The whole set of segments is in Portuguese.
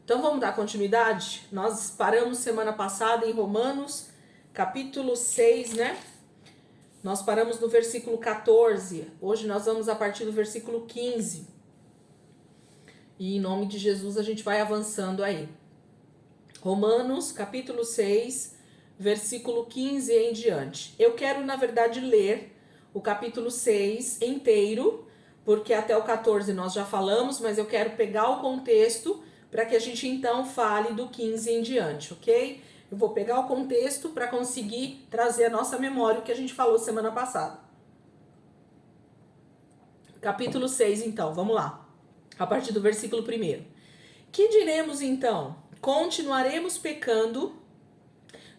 Então vamos dar continuidade? Nós paramos semana passada em Romanos, capítulo 6, né? Nós paramos no versículo 14. Hoje nós vamos a partir do versículo 15. E em nome de Jesus a gente vai avançando aí. Romanos, capítulo 6, versículo 15 em diante. Eu quero, na verdade, ler o capítulo 6 inteiro, porque até o 14 nós já falamos, mas eu quero pegar o contexto para que a gente então fale do 15 em diante, ok? Eu vou pegar o contexto para conseguir trazer a nossa memória o que a gente falou semana passada. Capítulo 6, então, vamos lá. A partir do versículo 1. Que diremos então? Continuaremos pecando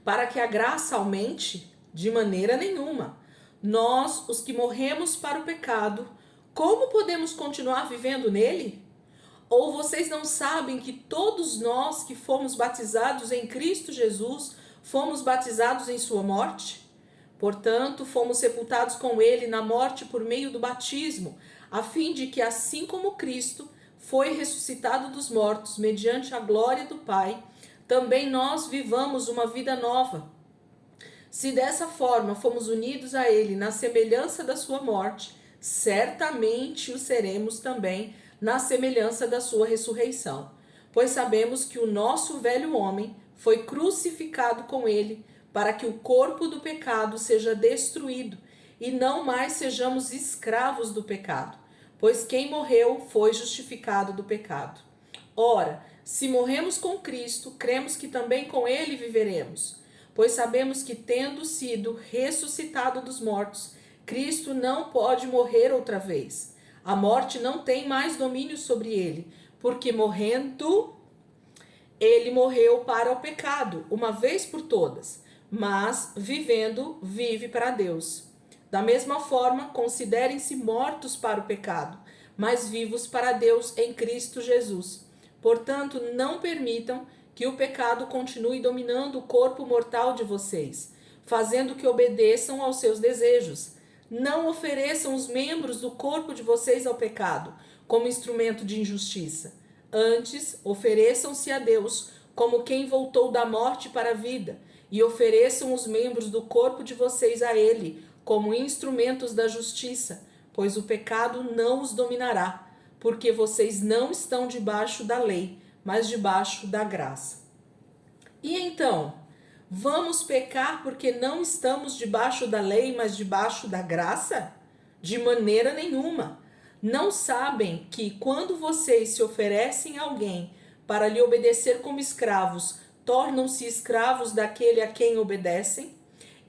para que a graça aumente? De maneira nenhuma. Nós, os que morremos para o pecado, como podemos continuar vivendo nele? Ou vocês não sabem que todos nós que fomos batizados em Cristo Jesus, fomos batizados em sua morte? Portanto, fomos sepultados com ele na morte por meio do batismo, a fim de que, assim como Cristo foi ressuscitado dos mortos mediante a glória do Pai, também nós vivamos uma vida nova. Se dessa forma fomos unidos a ele na semelhança da sua morte, certamente o seremos também na semelhança da sua ressurreição. Pois sabemos que o nosso velho homem foi crucificado com ele, para que o corpo do pecado seja destruído e não mais sejamos escravos do pecado. Pois quem morreu foi justificado do pecado. Ora, se morremos com Cristo, cremos que também com ele viveremos. Pois sabemos que, tendo sido ressuscitado dos mortos, Cristo não pode morrer outra vez. A morte não tem mais domínio sobre ele, porque morrendo, ele morreu para o pecado, uma vez por todas, mas vivendo, vive para Deus. Da mesma forma, considerem-se mortos para o pecado, mas vivos para Deus em Cristo Jesus. Portanto, não permitam que o pecado continue dominando o corpo mortal de vocês, fazendo que obedeçam aos seus desejos. Não ofereçam os membros do corpo de vocês ao pecado, como instrumento de injustiça. Antes, ofereçam-se a Deus como quem voltou da morte para a vida, e ofereçam os membros do corpo de vocês a Ele, como instrumentos da justiça, pois o pecado não os dominará, porque vocês não estão debaixo da lei, mas debaixo da graça. E então, vamos pecar porque não estamos debaixo da lei, mas debaixo da graça? De maneira nenhuma. Não sabem que quando vocês se oferecem a alguém para lhe obedecer como escravos, tornam-se escravos daquele a quem obedecem?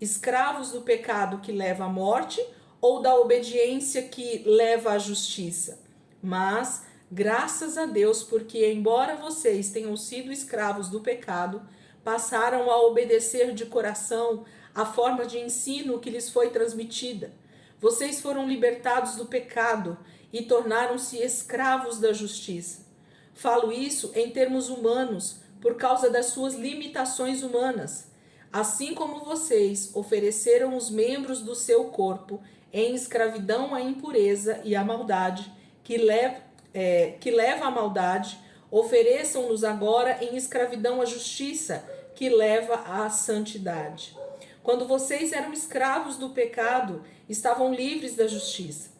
Escravos do pecado que leva à morte ou da obediência que leva à justiça? Mas, graças a Deus, porque embora vocês tenham sido escravos do pecado, passaram a obedecer de coração a forma de ensino que lhes foi transmitida. Vocês foram libertados do pecado e tornaram-se escravos da justiça. Falo isso em termos humanos, por causa das suas limitações humanas. Assim como vocês ofereceram os membros do seu corpo em escravidão à impureza e à maldade, que leva à maldade, ofereçam-nos agora em escravidão à justiça, que leva à santidade. Quando vocês eram escravos do pecado, estavam livres da justiça.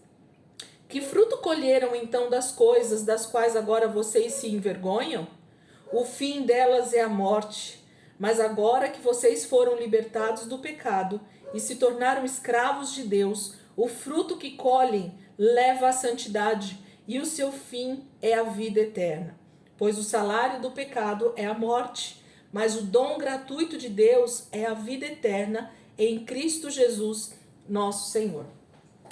Que fruto colheram então das coisas das quais agora vocês se envergonham? O fim delas é a morte. Mas agora que vocês foram libertados do pecado e se tornaram escravos de Deus, o fruto que colhem leva à santidade, e o seu fim é a vida eterna. Pois o salário do pecado é a morte, mas o dom gratuito de Deus é a vida eterna em Cristo Jesus, nosso Senhor.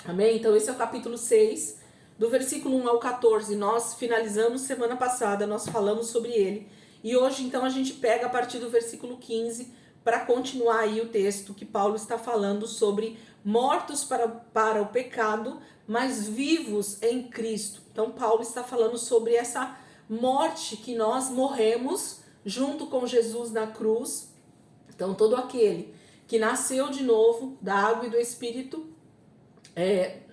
Amém? Então esse é o capítulo 6, do versículo 1 ao 14. Nós finalizamos semana passada, nós falamos sobre ele. E hoje então a gente pega a partir do versículo 15 para continuar aí o texto que Paulo está falando sobre mortos para o pecado, mas vivos em Cristo. Então Paulo está falando sobre essa morte que nós morremos junto com Jesus na cruz. Então todo aquele que nasceu de novo da água e do Espírito,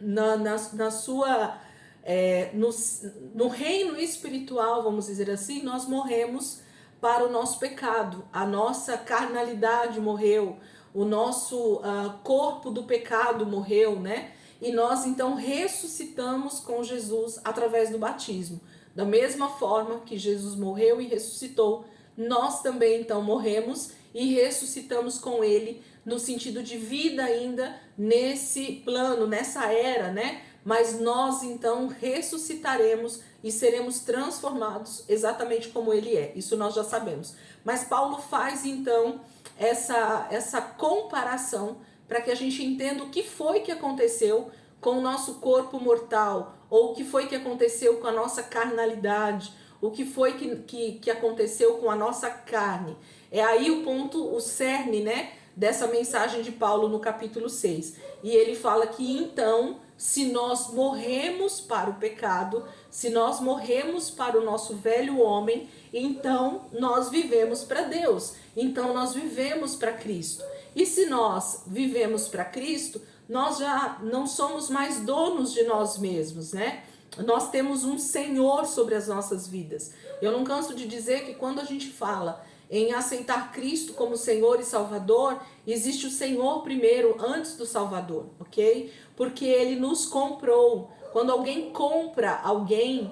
na sua no reino espiritual, vamos dizer assim, nós morremos para o nosso pecado, a nossa carnalidade morreu, o nosso corpo do pecado morreu, né? E nós então ressuscitamos com Jesus através do batismo. Da mesma forma que Jesus morreu e ressuscitou, nós também então morremos e ressuscitamos com ele no sentido de vida ainda nesse plano, nessa era, né? Mas nós então ressuscitaremos e seremos transformados exatamente como ele é. Isso nós já sabemos. Mas Paulo faz então essa comparação para que a gente entenda o que foi que aconteceu com o nosso corpo mortal, ou o que foi que aconteceu com a nossa carnalidade, o que foi que aconteceu com a nossa carne. É aí o ponto, o cerne, né, dessa mensagem de Paulo no capítulo 6. E ele fala que então, se nós morremos para o pecado, se nós morremos para o nosso velho homem, então nós vivemos para Deus, então nós vivemos para Cristo. E se nós vivemos para Cristo, nós já não somos mais donos de nós mesmos, né? Nós temos um Senhor sobre as nossas vidas. Eu não canso de dizer que quando a gente fala em aceitar Cristo como Senhor e Salvador, existe o Senhor primeiro antes do Salvador, ok? Porque Ele nos comprou. Quando alguém compra alguém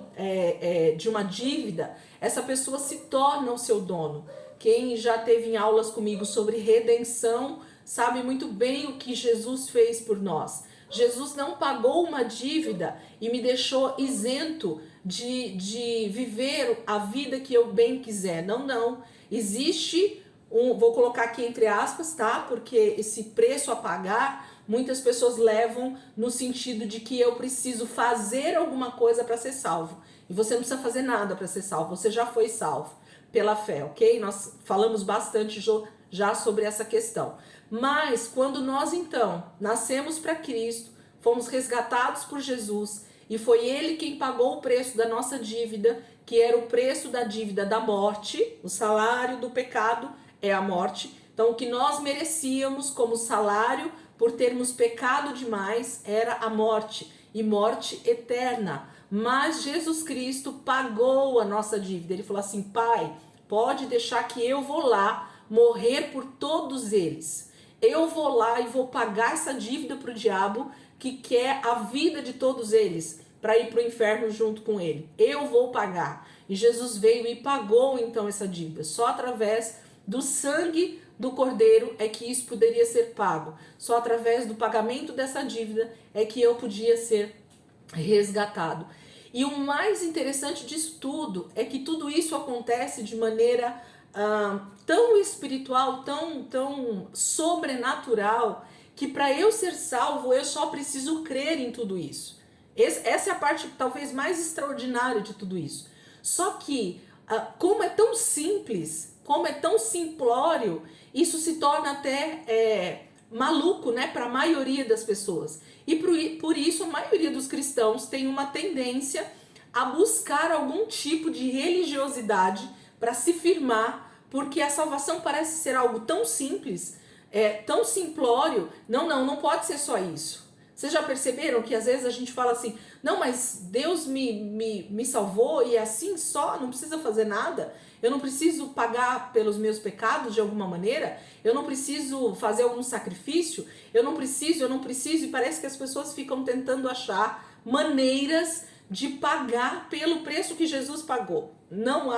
de uma dívida, essa pessoa se torna o seu dono. Quem já teve em aulas comigo sobre redenção sabe muito bem o que Jesus fez por nós. Jesus não pagou uma dívida e me deixou isento de viver a vida que eu bem quiser. Não, não. Existe vou colocar aqui entre aspas, tá? Porque esse preço a pagar, muitas pessoas levam no sentido de que eu preciso fazer alguma coisa para ser salvo. E você não precisa fazer nada para ser salvo, você já foi salvo pela fé, ok? Nós falamos bastante já sobre essa questão. Mas quando nós então nascemos para Cristo, fomos resgatados por Jesus e foi Ele quem pagou o preço da nossa dívida, que era o preço da dívida da morte, o salário do pecado é a morte. Então o que nós merecíamos como salário por termos pecado demais era a morte, e morte eterna. Mas Jesus Cristo pagou a nossa dívida. Ele falou assim: Pai, pode deixar que eu vou lá morrer por todos eles. Eu vou lá e vou pagar essa dívida para o diabo que quer a vida de todos eles para ir para o inferno junto com ele. Eu vou pagar. E Jesus veio e pagou então essa dívida. Só através do sangue do Cordeiro é que isso poderia ser pago. Só através do pagamento dessa dívida é que eu podia ser resgatado. E o mais interessante disso tudo é que tudo isso acontece de maneira tão espiritual, tão sobrenatural, que para eu ser salvo eu só preciso crer em tudo isso. Essa é a parte talvez mais extraordinária de tudo isso. Só que como é tão simples, como é tão simplório, isso se torna até maluco, né, para a maioria das pessoas. E por isso a maioria dos cristãos tem uma tendência a buscar algum tipo de religiosidade para se firmar, porque a salvação parece ser algo tão simples, tão simplório. Não pode ser só isso. Vocês já perceberam que às vezes a gente fala assim: não, mas Deus me salvou e é assim só, não precisa fazer nada, eu não preciso pagar pelos meus pecados de alguma maneira, eu não preciso fazer algum sacrifício, eu não preciso, e parece que as pessoas ficam tentando achar maneiras de pagar pelo preço que Jesus pagou. Não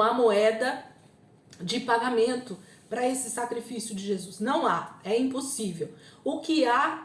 há moeda de pagamento para esse sacrifício de Jesus. Não há, é impossível. O que há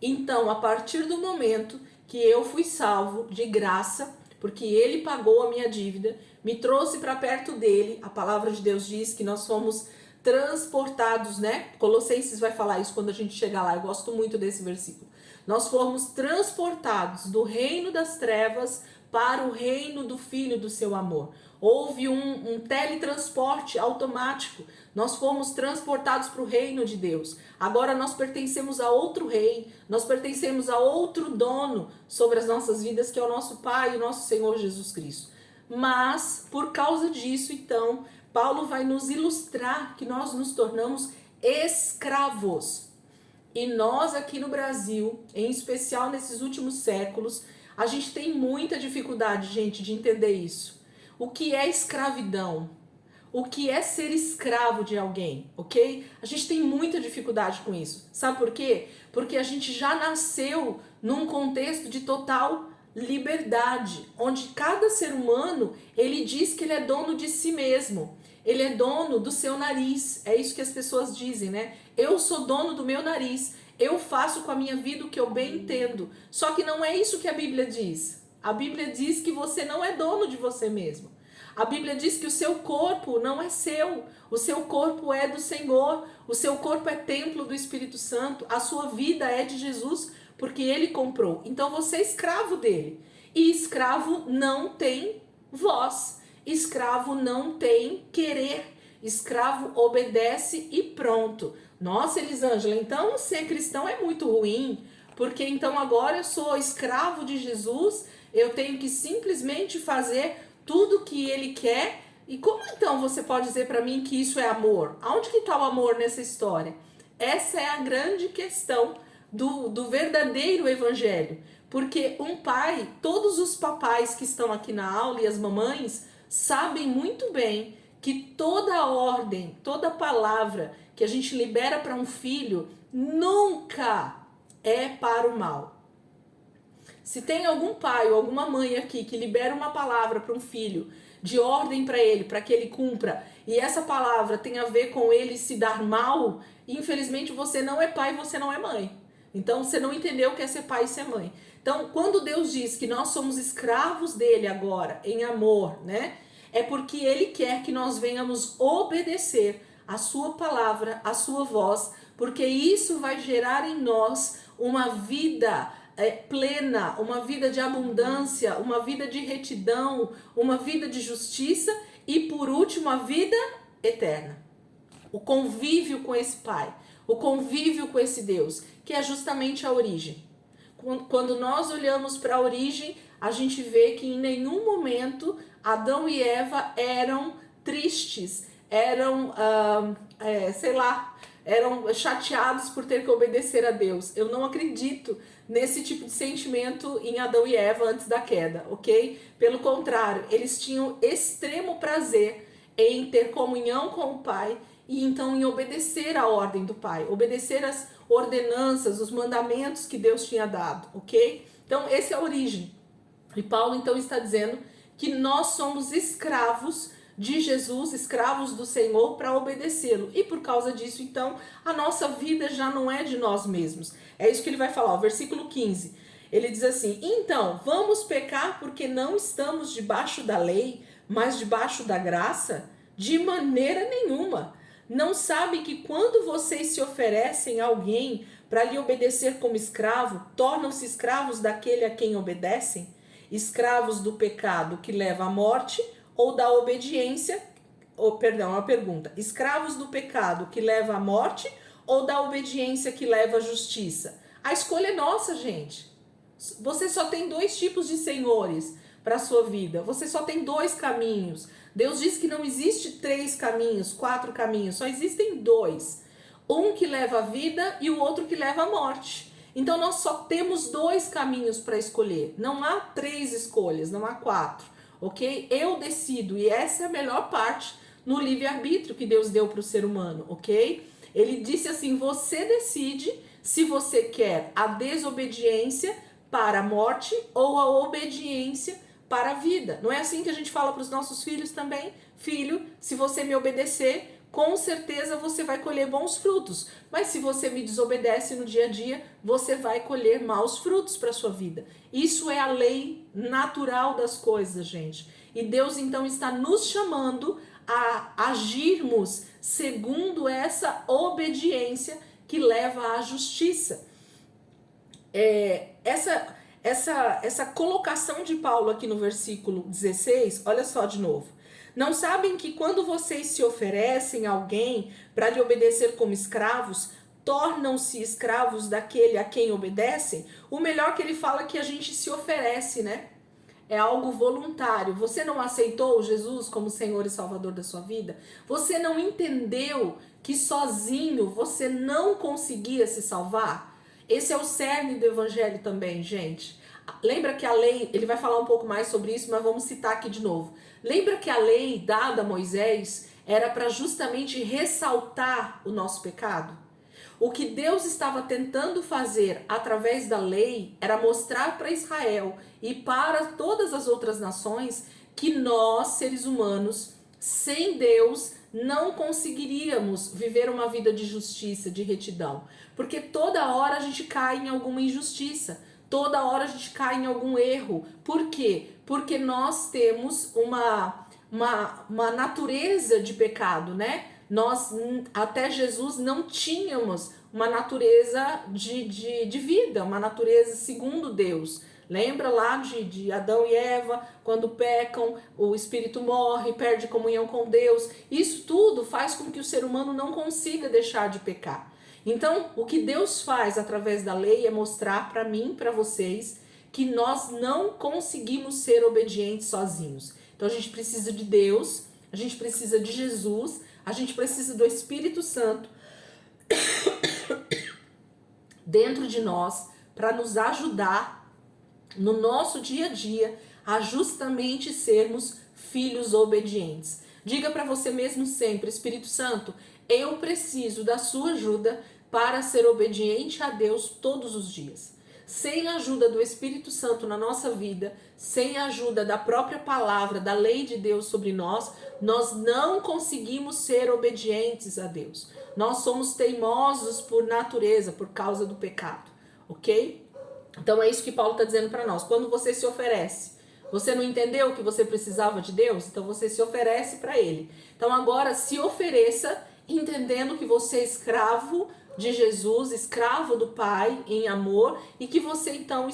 então, a partir do momento que eu fui salvo de graça, porque Ele pagou a minha dívida, me trouxe para perto dele. A palavra de Deus diz que nós fomos transportados, né? Colossenses vai falar isso quando a gente chegar lá. Eu gosto muito desse versículo. Nós fomos transportados do reino das trevas para o reino do Filho do seu amor. Houve um teletransporte automático. Nós fomos transportados para o reino de Deus. Agora nós pertencemos a outro rei, nós pertencemos a outro dono sobre as nossas vidas, que é o nosso Pai, o nosso Senhor Jesus Cristo. Mas, por causa disso, então, Paulo vai nos ilustrar que nós nos tornamos escravos. E nós aqui no Brasil, em especial nesses últimos séculos, a gente tem muita dificuldade, gente, de entender isso. O que é escravidão? O que é ser escravo de alguém, ok? A gente tem muita dificuldade com isso. Sabe por quê? Porque a gente já nasceu num contexto de total liberdade, onde cada ser humano, ele diz que ele é dono de si mesmo. Ele é dono do seu nariz. É isso que as pessoas dizem, né? Eu sou dono do meu nariz. Eu faço com a minha vida o que eu bem entendo. Só que não é isso que a Bíblia diz. A Bíblia diz que você não é dono de você mesmo. A Bíblia diz que o seu corpo não é seu, o seu corpo é do Senhor, o seu corpo é templo do Espírito Santo, a sua vida é de Jesus, porque ele comprou. Então você é escravo dele. E escravo não tem voz, escravo não tem querer, escravo obedece e pronto. Nossa, Elisângela, então ser cristão é muito ruim, porque então agora eu sou escravo de Jesus, eu tenho que simplesmente fazer tudo que ele quer. E como então você pode dizer para mim que isso é amor? Aonde que está o amor nessa história? Essa é a grande questão do verdadeiro evangelho. Porque um pai, todos os papais que estão aqui na aula e as mamães sabem muito bem que toda ordem, toda palavra que a gente libera para um filho nunca é para o mal. Se tem algum pai ou alguma mãe aqui que libera uma palavra para um filho, de ordem para ele, para que ele cumpra, e essa palavra tem a ver com ele se dar mal, infelizmente você não é pai, você não é mãe. Então você não entendeu o que é ser pai e ser mãe. Então, quando Deus diz que nós somos escravos dele agora, em amor, né? É porque ele quer que nós venhamos obedecer a sua palavra, a sua voz, porque isso vai gerar em nós uma vida plena, uma vida de abundância, uma vida de retidão, uma vida de justiça e, por último, a vida eterna. O convívio com esse Pai, o convívio com esse Deus, que é justamente a origem. Quando nós olhamos para a origem, a gente vê que em nenhum momento Adão e Eva eram tristes, eram, eram chateados por ter que obedecer a Deus. Eu não acredito nesse tipo de sentimento em Adão e Eva antes da queda, ok? Pelo contrário, eles tinham extremo prazer em ter comunhão com o Pai e então em obedecer a ordem do Pai, obedecer as ordenanças, os mandamentos que Deus tinha dado, ok? Então, essa é a origem. E Paulo então está dizendo que nós somos escravos de Jesus, escravos do Senhor, para obedecê-lo. E por causa disso, então, a nossa vida já não é de nós mesmos. É isso que ele vai falar, o versículo 15. Ele diz assim: então, vamos pecar porque não estamos debaixo da lei, mas debaixo da graça? De maneira nenhuma. Não sabe que quando vocês se oferecem a alguém para lhe obedecer como escravo, tornam-se escravos daquele a quem obedecem? Escravos do pecado que leva à morte, ou da obediência, uma pergunta, escravos do pecado que leva à morte ou da obediência que leva à justiça? A escolha é nossa, gente. Você só tem dois tipos de senhores para a sua vida, você só tem dois caminhos. Deus diz que não existe 3 caminhos, 4 caminhos, só existem 2. Um que leva à vida e o outro que leva à morte. Então nós só temos 2 caminhos para escolher, não há 3 escolhas, não há 4. Ok? Eu decido, e essa é a melhor parte no livre-arbítrio que Deus deu para o ser humano, ok? Ele disse assim: você decide se você quer a desobediência para a morte ou a obediência para a vida. Não é assim que a gente fala para os nossos filhos também? Filho, se você me obedecer, com certeza você vai colher bons frutos. Mas se você me desobedece no dia a dia, você vai colher maus frutos para a sua vida. Isso é a lei natural das coisas, gente. E Deus então está nos chamando a agirmos segundo essa obediência que leva à justiça. Essa colocação de Paulo aqui no versículo 16, olha só de novo. Não sabem que quando vocês se oferecem a alguém para lhe obedecer como escravos, tornam-se escravos daquele a quem obedecem? O melhor que ele fala é que a gente se oferece, né? É algo voluntário. Você não aceitou Jesus como Senhor e Salvador da sua vida? Você não entendeu que sozinho você não conseguia se salvar? Esse é o cerne do evangelho também, gente. Lembra que a lei, ele vai falar um pouco mais sobre isso, mas vamos citar aqui de novo. Lembra que a lei dada a Moisés era para justamente ressaltar o nosso pecado? O que Deus estava tentando fazer através da lei era mostrar para Israel e para todas as outras nações que nós, seres humanos, sem Deus, não conseguiríamos viver uma vida de justiça, de retidão. Porque toda hora a gente cai em alguma injustiça, toda hora a gente cai em algum erro. Por quê? Porque nós temos uma natureza de pecado, né? Nós, até Jesus, não tínhamos uma natureza de vida, uma natureza segundo Deus. Lembra lá de Adão e Eva, quando pecam, o espírito morre, perde comunhão com Deus. Isso tudo faz com que o ser humano não consiga deixar de pecar. Então, o que Deus faz através da lei é mostrar para mim, para vocês, que nós não conseguimos ser obedientes sozinhos. Então, a gente precisa de Deus, a gente precisa de Jesus, a gente precisa do Espírito Santo dentro de nós para nos ajudar no nosso dia a dia a justamente sermos filhos obedientes. Diga para você mesmo sempre: Espírito Santo, eu preciso da sua ajuda para ser obediente a Deus todos os dias. Sem a ajuda do Espírito Santo na nossa vida, sem a ajuda da própria palavra, da lei de Deus sobre nós, nós não conseguimos ser obedientes a Deus. Nós somos teimosos por natureza, por causa do pecado, ok? Então é isso que Paulo está dizendo para nós. Quando você se oferece, você não entendeu que você precisava de Deus? Então você se oferece para Ele. Então agora se ofereça entendendo que você é escravo de Jesus, escravo do Pai em amor, e que você então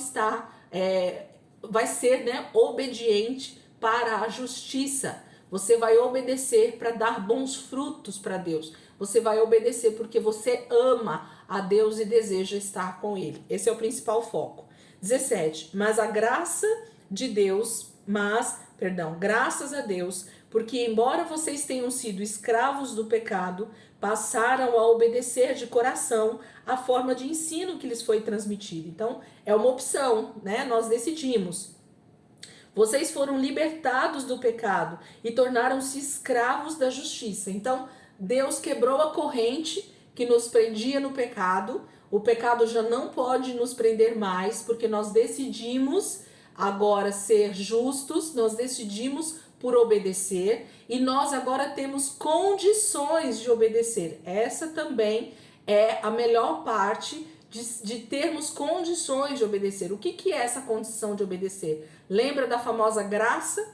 vai ser, né, obediente para a justiça. Você vai obedecer para dar bons frutos para Deus. Você vai obedecer porque você ama a Deus e deseja estar com Ele. Esse é o principal foco. 17. Graças a Deus, porque embora vocês tenham sido escravos do pecado, passaram a obedecer de coração a forma de ensino que lhes foi transmitida. Então, é uma opção, né? Nós decidimos. Vocês foram libertados do pecado e tornaram-se escravos da justiça. Então, Deus quebrou a corrente que nos prendia no pecado. O pecado já não pode nos prender mais, porque nós decidimos agora ser justos, nós decidimos por obedecer e nós agora temos condições de obedecer. Essa também é a melhor parte de termos condições de obedecer. O que é essa condição de obedecer? Lembra da famosa graça?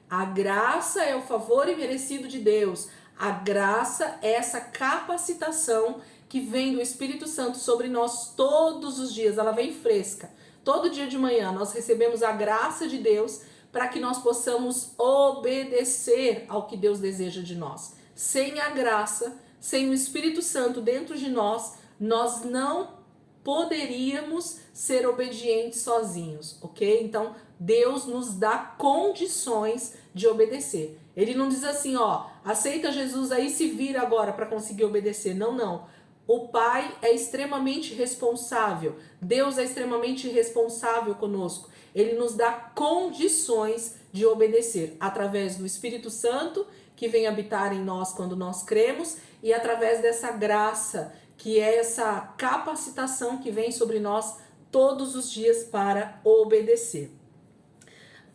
A graça é o favor imerecido de Deus. A graça é essa capacitação que vem do Espírito Santo sobre nós todos os dias. Ela vem fresca. Todo dia de manhã nós recebemos a graça de Deus para que nós possamos obedecer ao que Deus deseja de nós. Sem a graça, sem o Espírito Santo dentro de nós, nós não poderíamos ser obedientes sozinhos, ok? Então, Deus nos dá condições de obedecer. Ele não diz assim, ó, aceita Jesus aí, se vira agora para conseguir obedecer. Não, não. O Pai é extremamente responsável. Deus é extremamente responsável conosco. Ele nos dá condições de obedecer através do Espírito Santo que vem habitar em nós quando nós cremos e através dessa graça, que é essa capacitação que vem sobre nós todos os dias para obedecer.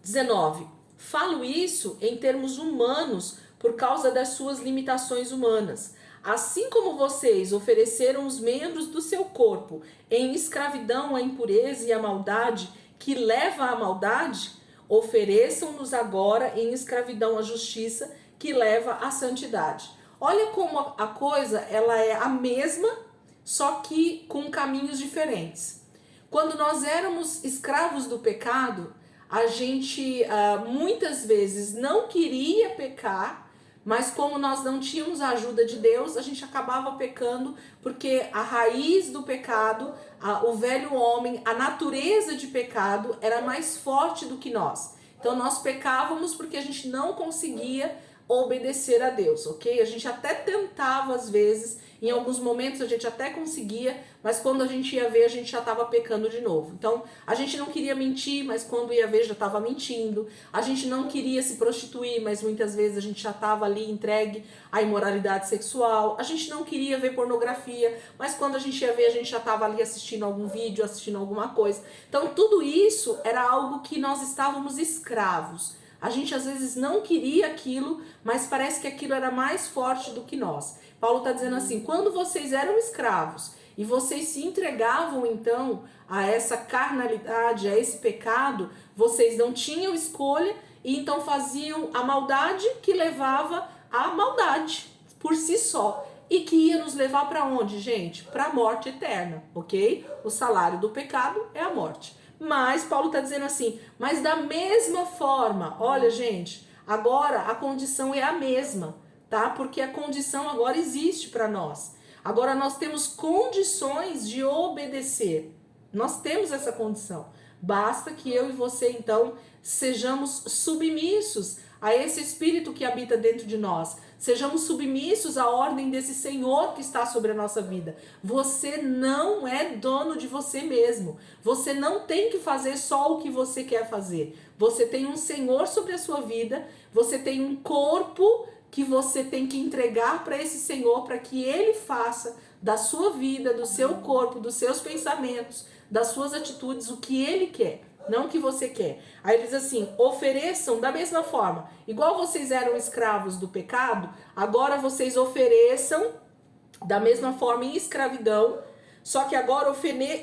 19. Falo isso em termos humanos por causa das suas limitações humanas. Assim como vocês ofereceram os membros do seu corpo em escravidão à impureza e à maldade, que leva à maldade, ofereçam-nos agora em escravidão à justiça, que leva à santidade. Olha como a coisa ela é a mesma, só que com caminhos diferentes. Quando nós éramos escravos do pecado, a gente muitas vezes não queria pecar, mas como nós não tínhamos a ajuda de Deus, a gente acabava pecando, porque a raiz do pecado, o velho homem, a natureza de pecado era mais forte do que nós. Então nós pecávamos porque a gente não conseguia obedecer a Deus, ok? A gente até tentava às vezes, em alguns momentos a gente até conseguia, mas quando a gente ia ver, a gente já estava pecando de novo. Então, a gente não queria mentir, mas quando ia ver, já estava mentindo. A gente não queria se prostituir, mas muitas vezes a gente já estava ali entregue à imoralidade sexual. A gente não queria ver pornografia, mas quando a gente ia ver, a gente já estava ali assistindo algum vídeo, assistindo alguma coisa. Então, tudo isso era algo que nós estávamos escravos. A gente às vezes não queria aquilo, mas parece que aquilo era mais forte do que nós. Paulo está dizendo assim, quando vocês eram escravos e vocês se entregavam então a essa carnalidade, a esse pecado, vocês não tinham escolha e então faziam a maldade que levava à maldade por si só. E que ia nos levar para onde, gente? Para a morte eterna, ok? O salário do pecado é a morte. Mas Paulo está dizendo assim, mas da mesma forma, olha gente, agora a condição é a mesma, tá? Porque a condição agora existe para nós. Agora nós temos condições de obedecer. Nós temos essa condição. Basta que eu e você então sejamos submissos a esse Espírito que habita dentro de nós. Sejamos submissos à ordem desse Senhor que está sobre a nossa vida. Você não é dono de você mesmo. Você não tem que fazer só o que você quer fazer. Você tem um Senhor sobre a sua vida. Você tem um corpo que você tem que entregar para esse Senhor, para que Ele faça da sua vida, do seu corpo, dos seus pensamentos, das suas atitudes, o que Ele quer. Não o que você quer. Aí ele diz assim, ofereçam da mesma forma. Igual vocês eram escravos do pecado, agora vocês ofereçam da mesma forma em escravidão. Só que agora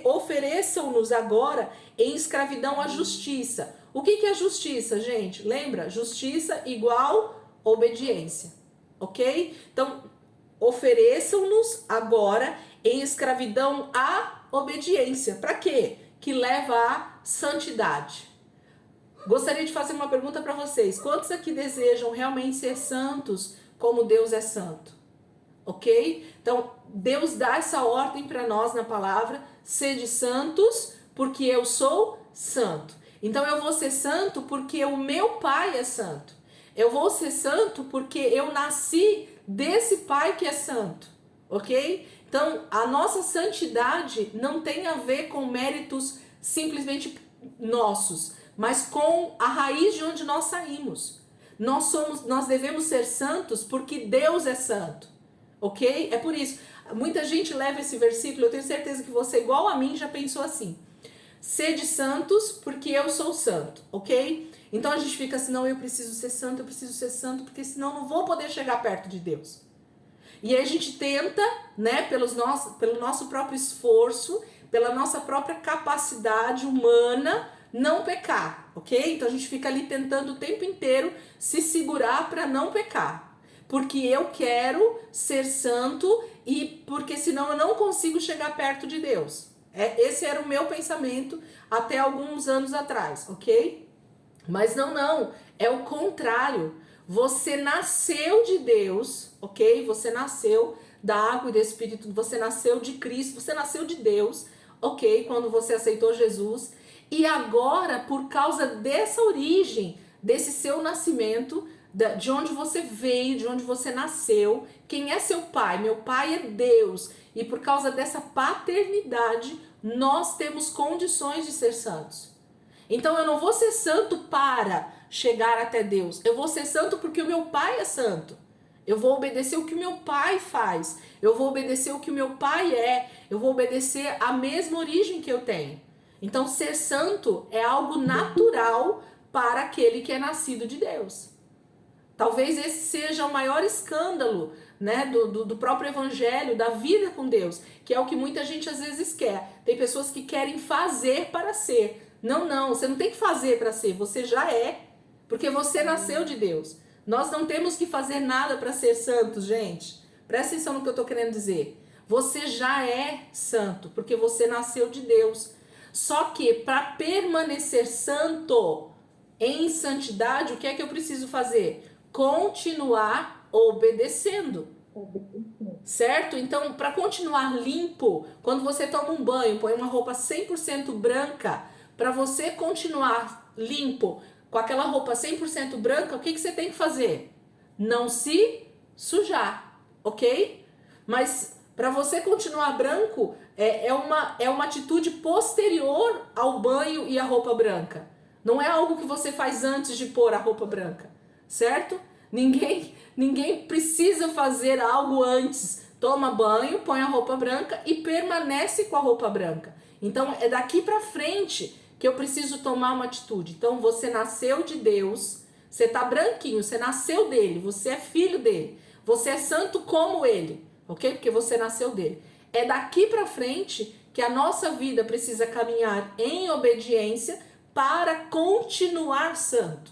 ofereçam-nos agora em escravidão à justiça. O que é justiça, gente? Lembra? Justiça igual obediência. Ok? Então, ofereçam-nos agora em escravidão à obediência. Para quê? Que leva à santidade. Gostaria de fazer uma pergunta para vocês. Quantos aqui desejam realmente ser santos como Deus é santo? Ok? Então, Deus dá essa ordem para nós na palavra. Sede santos, porque eu sou santo. Então, eu vou ser santo porque o meu Pai é santo. Eu vou ser santo porque eu nasci desse Pai que é santo. Ok? Então, a nossa santidade não tem a ver com méritos simplesmente nossos, mas com a raiz de onde nós saímos. Nós devemos ser santos porque Deus é santo, ok? É por isso. Muita gente leva esse versículo, eu tenho certeza que você, igual a mim, já pensou assim. Sede santos porque eu sou santo, ok? Então a gente fica assim, não, eu preciso ser santo, porque senão eu não vou poder chegar perto de Deus. E aí a gente tenta, né, pelo nosso próprio esforço, pela nossa própria capacidade humana, não pecar, ok? Então a gente fica ali tentando o tempo inteiro se segurar para não pecar. Porque eu quero ser santo e porque senão eu não consigo chegar perto de Deus. Esse era o meu pensamento até alguns anos atrás, ok? Mas não, é o contrário. Você nasceu de Deus, ok? Você nasceu da água e do Espírito, você nasceu de Cristo, você nasceu de Deus, ok? Quando você aceitou Jesus. E agora, por causa dessa origem, desse seu nascimento, de onde você veio, de onde você nasceu, quem é seu pai? Meu pai é Deus. E por causa dessa paternidade, nós temos condições de ser santos. Então eu não vou ser santo para chegar até Deus. Eu vou ser santo porque o meu pai é santo. Eu vou obedecer o que o meu pai faz. Eu vou obedecer o que o meu pai é. Eu vou obedecer a mesma origem que eu tenho. Então ser santo é algo natural para aquele que é nascido de Deus. Talvez esse seja o maior escândalo, né, do próprio evangelho, da vida com Deus, que é o que muita gente às vezes quer. Tem pessoas que querem fazer para ser. Não, você não tem que fazer para ser, você já é, porque você nasceu de Deus. Nós não temos que fazer nada para ser santos, gente. Presta atenção no que eu estou querendo dizer. Você já é santo, porque você nasceu de Deus. Só que para permanecer santo, em santidade, o que é que eu preciso fazer? Continuar obedecendo. Certo? Então, para continuar limpo, quando você toma um banho, põe uma roupa 100% branca, para você continuar limpo com aquela roupa 100% branca, o que você tem que fazer? não se sujar, ok? Mas para você continuar branco, é uma atitude posterior ao banho e à roupa branca. Não é algo que você faz antes de pôr a roupa branca, certo? Ninguém precisa fazer algo antes. Toma banho, põe a roupa branca e permanece com a roupa branca. Então é daqui para frente que eu preciso tomar uma atitude. Então você nasceu de Deus, você tá branquinho, você nasceu dele, você é filho dele, você é santo como ele, ok? Porque você nasceu dele. É daqui para frente que a nossa vida precisa caminhar em obediência para continuar santo.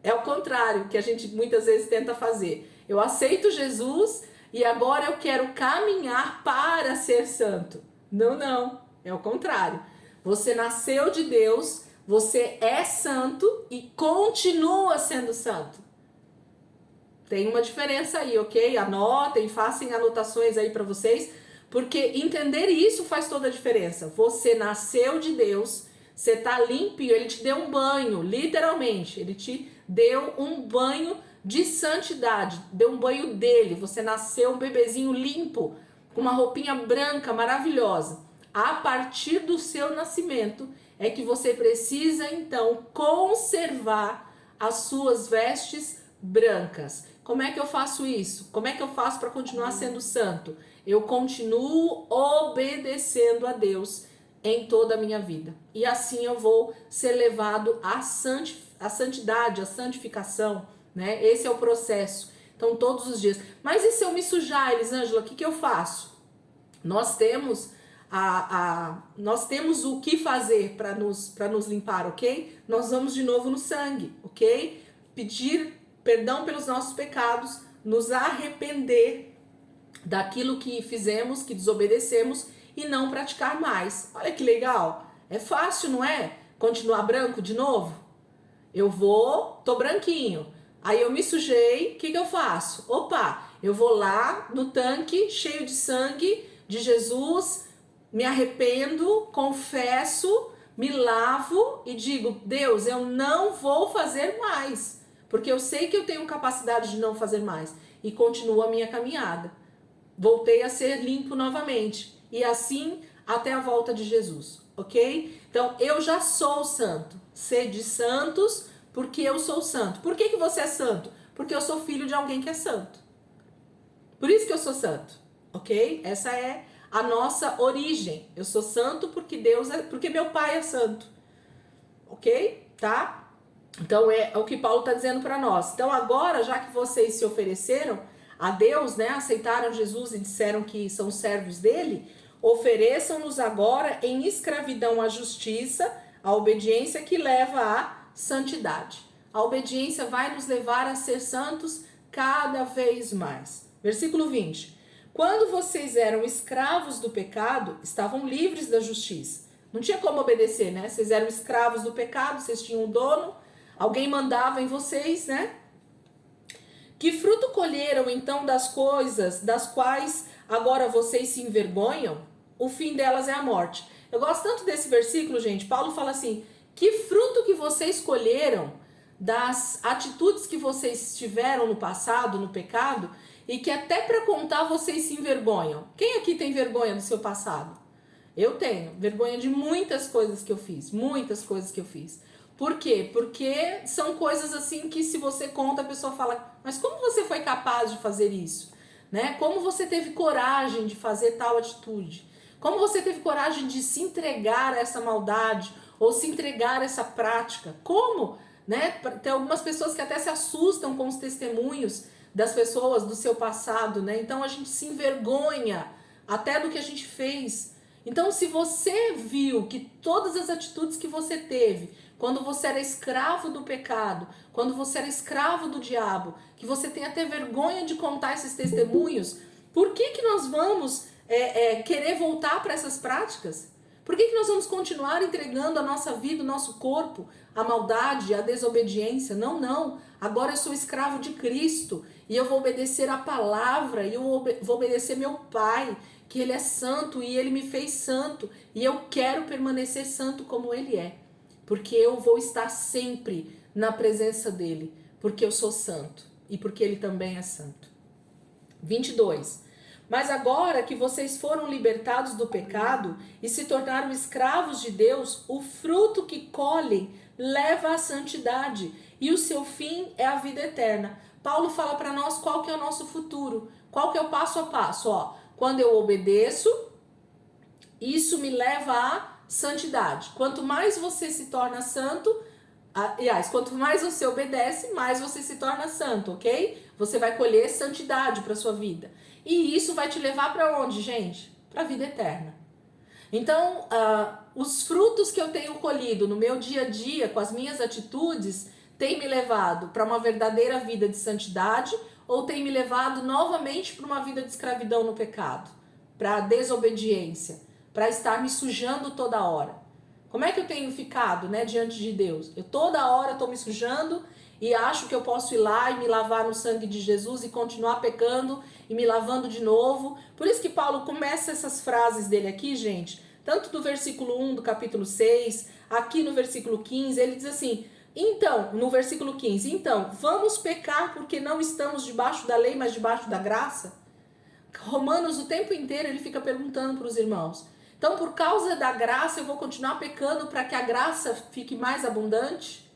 É o contrário que a gente muitas vezes tenta fazer. Eu aceito Jesus e agora eu quero caminhar para ser santo. Não. É o contrário. Você nasceu de Deus, você é santo e continua sendo santo. Tem uma diferença aí, ok? Anotem, façam anotações aí para vocês, porque entender isso faz toda a diferença. Você nasceu de Deus, você tá limpinho, ele te deu um banho, literalmente. Ele te deu um banho de santidade, deu um banho dele. Você nasceu um bebezinho limpo, com uma roupinha branca maravilhosa. A partir do seu nascimento é que você precisa então conservar as suas vestes brancas. Como é que eu faço isso? Como é que eu faço para continuar sendo santo? Eu continuo obedecendo a Deus em toda a minha vida. E assim eu vou ser levado à santidade, à santificação, né? Esse é o processo. Então, todos os dias. Mas e se eu me sujar, Elisângela, o que eu faço? Nós temos nós temos o que fazer para nos limpar, ok? Nós vamos de novo no sangue, ok? Pedir perdão pelos nossos pecados, nos arrepender daquilo que fizemos, que desobedecemos e não praticar mais. Olha que legal. É fácil, não é? Continuar branco de novo? Tô branquinho. Aí eu me sujei, o que eu faço? Opa, eu vou lá no tanque cheio de sangue de Jesus, me arrependo, confesso, me lavo e digo, Deus, eu não vou fazer mais, porque eu sei que eu tenho capacidade de não fazer mais. E continuo a minha caminhada. Voltei a ser limpo novamente. E assim até a volta de Jesus, ok? Então, eu já sou santo. Sede santos, porque eu sou santo. Por que você é santo? Porque eu sou filho de alguém que é santo. Por isso que eu sou santo, ok? Essa é a nossa origem. Eu sou santo porque meu pai é santo, ok? Tá? Então é o que Paulo está dizendo para nós. Então agora, já que vocês se ofereceram a Deus, né, aceitaram Jesus e disseram que são servos dele, ofereçam-nos agora em escravidão à justiça, a obediência que leva à santidade. A obediência vai nos levar a ser santos cada vez mais. Versículo 20. Quando vocês eram escravos do pecado, estavam livres da justiça. Não tinha como obedecer, né? Vocês eram escravos do pecado, vocês tinham um dono, alguém mandava em vocês, né? Que fruto colheram então das coisas das quais agora vocês se envergonham? O fim delas é a morte. Eu gosto tanto desse versículo, gente. Paulo fala assim: que fruto que vocês colheram das atitudes que vocês tiveram no passado, no pecado, e que até para contar vocês se envergonham. Quem aqui tem vergonha do seu passado? Eu tenho vergonha de muitas coisas que eu fiz, Por quê? Porque são coisas assim que se você conta, a pessoa fala, mas como você foi capaz de fazer isso? Né? Como você teve coragem de fazer tal atitude? Como você teve coragem de se entregar a essa maldade ou se entregar a essa prática? Como? Né? Tem algumas pessoas que até se assustam com os testemunhos das pessoas do seu passado, né? Então a gente se envergonha até do que a gente fez. Então, se você viu que todas as atitudes que você teve, quando você era escravo do pecado, quando você era escravo do diabo, que você tem até vergonha de contar esses testemunhos, por que nós vamos querer voltar para essas práticas? Por que nós vamos continuar entregando a nossa vida, o nosso corpo, à maldade, à desobediência? Não. Agora eu sou escravo de Cristo e eu vou obedecer a palavra e eu vou obedecer meu Pai, que Ele é santo e Ele me fez santo e eu quero permanecer santo como Ele é, porque eu vou estar sempre na presença dEle, porque eu sou santo, e porque ele também é santo. 22. Mas agora que vocês foram libertados do pecado e se tornaram escravos de Deus, o fruto que colhem leva à santidade e o seu fim é a vida eterna. Paulo fala para nós qual que é o nosso futuro, qual que é o passo a passo. Ó, quando eu obedeço, isso me leva à santidade. Quanto mais você se torna santo, aliás, quanto mais você obedece, mais você se torna santo, ok? Você vai colher santidade para sua vida. E isso vai te levar para onde, gente? Para a vida eterna. Então, os frutos que eu tenho colhido no meu dia a dia, com as minhas atitudes, têm me levado para uma verdadeira vida de santidade ou tem me levado novamente para uma vida de escravidão no pecado, para a desobediência, para estar me sujando toda hora. Como é que eu tenho ficado, né, diante de Deus? Eu toda hora estou me sujando e acho que eu posso ir lá e me lavar no sangue de Jesus e continuar pecando e me lavando de novo. Por isso que Paulo começa essas frases dele aqui, gente, tanto do versículo 1 do capítulo 6, aqui no versículo 15, ele diz assim, então, no versículo 15, então, vamos pecar porque não estamos debaixo da lei, mas debaixo da graça? Romanos, o tempo inteiro, ele fica perguntando para os irmãos. Então, por causa da graça, eu vou continuar pecando para que a graça fique mais abundante?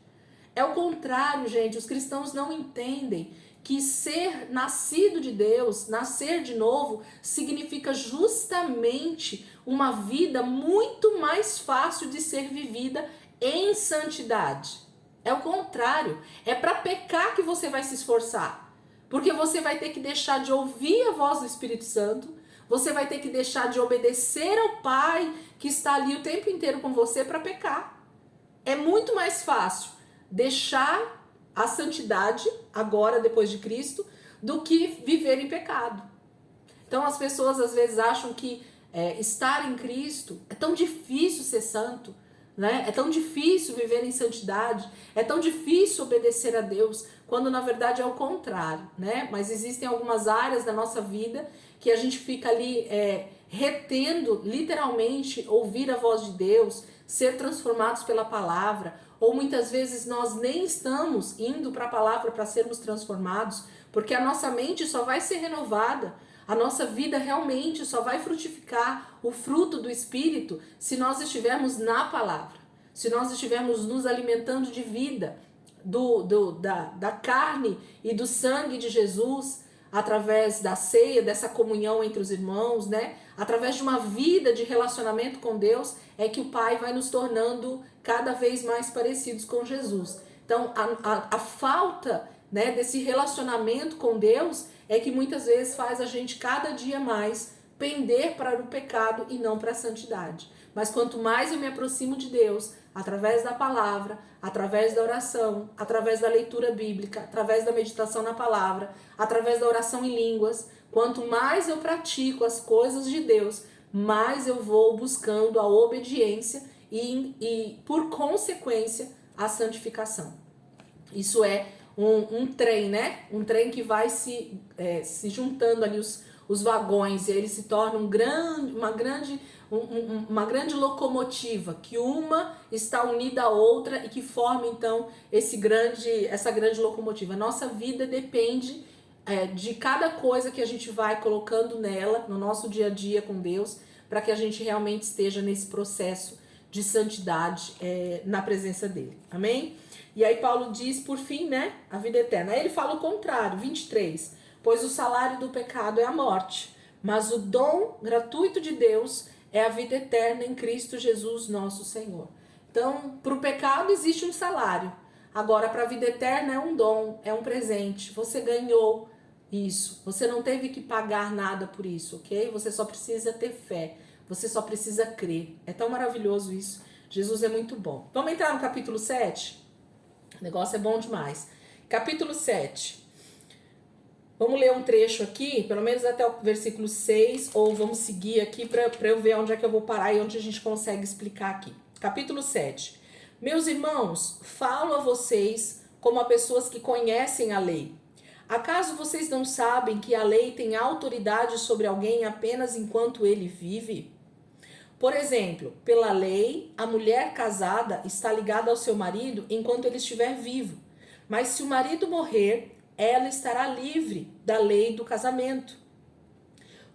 É o contrário, gente. Os cristãos não entendem que ser nascido de Deus, nascer de novo, significa justamente uma vida muito mais fácil de ser vivida em santidade. É o contrário. É para pecar que você vai se esforçar. Porque você vai ter que deixar de ouvir a voz do Espírito Santo, você vai ter que deixar de obedecer ao Pai que está ali o tempo inteiro com você para pecar. É muito mais fácil deixar a santidade, agora depois de Cristo, do que viver em pecado. Então as pessoas às vezes acham que estar em Cristo é tão difícil ser santo, né? É tão difícil viver em santidade, é tão difícil obedecer a Deus, quando na verdade é o contrário, né? Mas existem algumas áreas da nossa vida que a gente fica ali retendo, literalmente, ouvir a voz de Deus, ser transformados pela palavra, ou muitas vezes nós nem estamos indo para a palavra para sermos transformados, porque a nossa mente só vai ser renovada, a nossa vida realmente só vai frutificar o fruto do Espírito se nós estivermos na palavra, se nós estivermos nos alimentando de vida, da carne e do sangue de Jesus, através da ceia, dessa comunhão entre os irmãos, né? Através de uma vida de relacionamento com Deus, é que o Pai vai nos tornando cada vez mais parecidos com Jesus. Então, a falta, né, desse relacionamento com Deus é que muitas vezes faz a gente cada dia mais pender para o pecado e não para a santidade. Mas quanto mais eu me aproximo de Deus, através da palavra, através da oração, através da leitura bíblica, através da meditação na palavra, através da oração em línguas, quanto mais eu pratico as coisas de Deus, mais eu vou buscando a obediência e por consequência, a santificação. Isso é um trem, né? Um trem que vai se juntando ali os vagões, e ele se torna uma grande locomotiva, que uma está unida à outra e que forma então essa grande locomotiva. Nossa vida depende de cada coisa que a gente vai colocando nela, no nosso dia a dia com Deus, para que a gente realmente esteja nesse processo de santidade na presença dele. Amém? E aí Paulo diz, por fim, né, a vida eterna. Aí ele fala o contrário, 23. Pois o salário do pecado é a morte, mas o dom gratuito de Deus é a vida eterna em Cristo Jesus, nosso Senhor. Então, para o pecado existe um salário. Agora, para a vida eterna é um dom, é um presente. Você ganhou isso. Você não teve que pagar nada por isso, ok? Você só precisa ter fé. Você só precisa crer. É tão maravilhoso isso. Jesus é muito bom. Vamos entrar no capítulo 7? O negócio é bom demais. Capítulo 7. Vamos ler um trecho aqui, pelo menos até o versículo 6, ou vamos seguir aqui para eu ver onde é que eu vou parar e onde a gente consegue explicar aqui. Capítulo 7. Meus irmãos, falo a vocês como a pessoas que conhecem a lei. Acaso vocês não sabem que a lei tem autoridade sobre alguém apenas enquanto ele vive? Por exemplo, pela lei, a mulher casada está ligada ao seu marido enquanto ele estiver vivo. Mas se o marido morrer, ela estará livre da lei do casamento.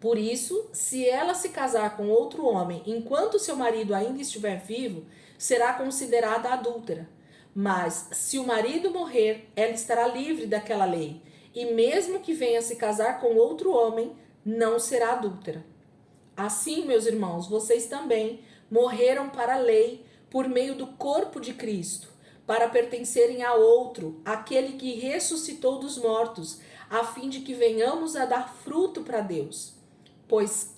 Por isso, se ela se casar com outro homem enquanto seu marido ainda estiver vivo, será considerada adúltera. Mas, se o marido morrer, ela estará livre daquela lei. E mesmo que venha se casar com outro homem, não será adúltera. Assim, meus irmãos, vocês também morreram para a lei por meio do corpo de Cristo, para pertencerem a outro, aquele que ressuscitou dos mortos, a fim de que venhamos a dar fruto para Deus. Pois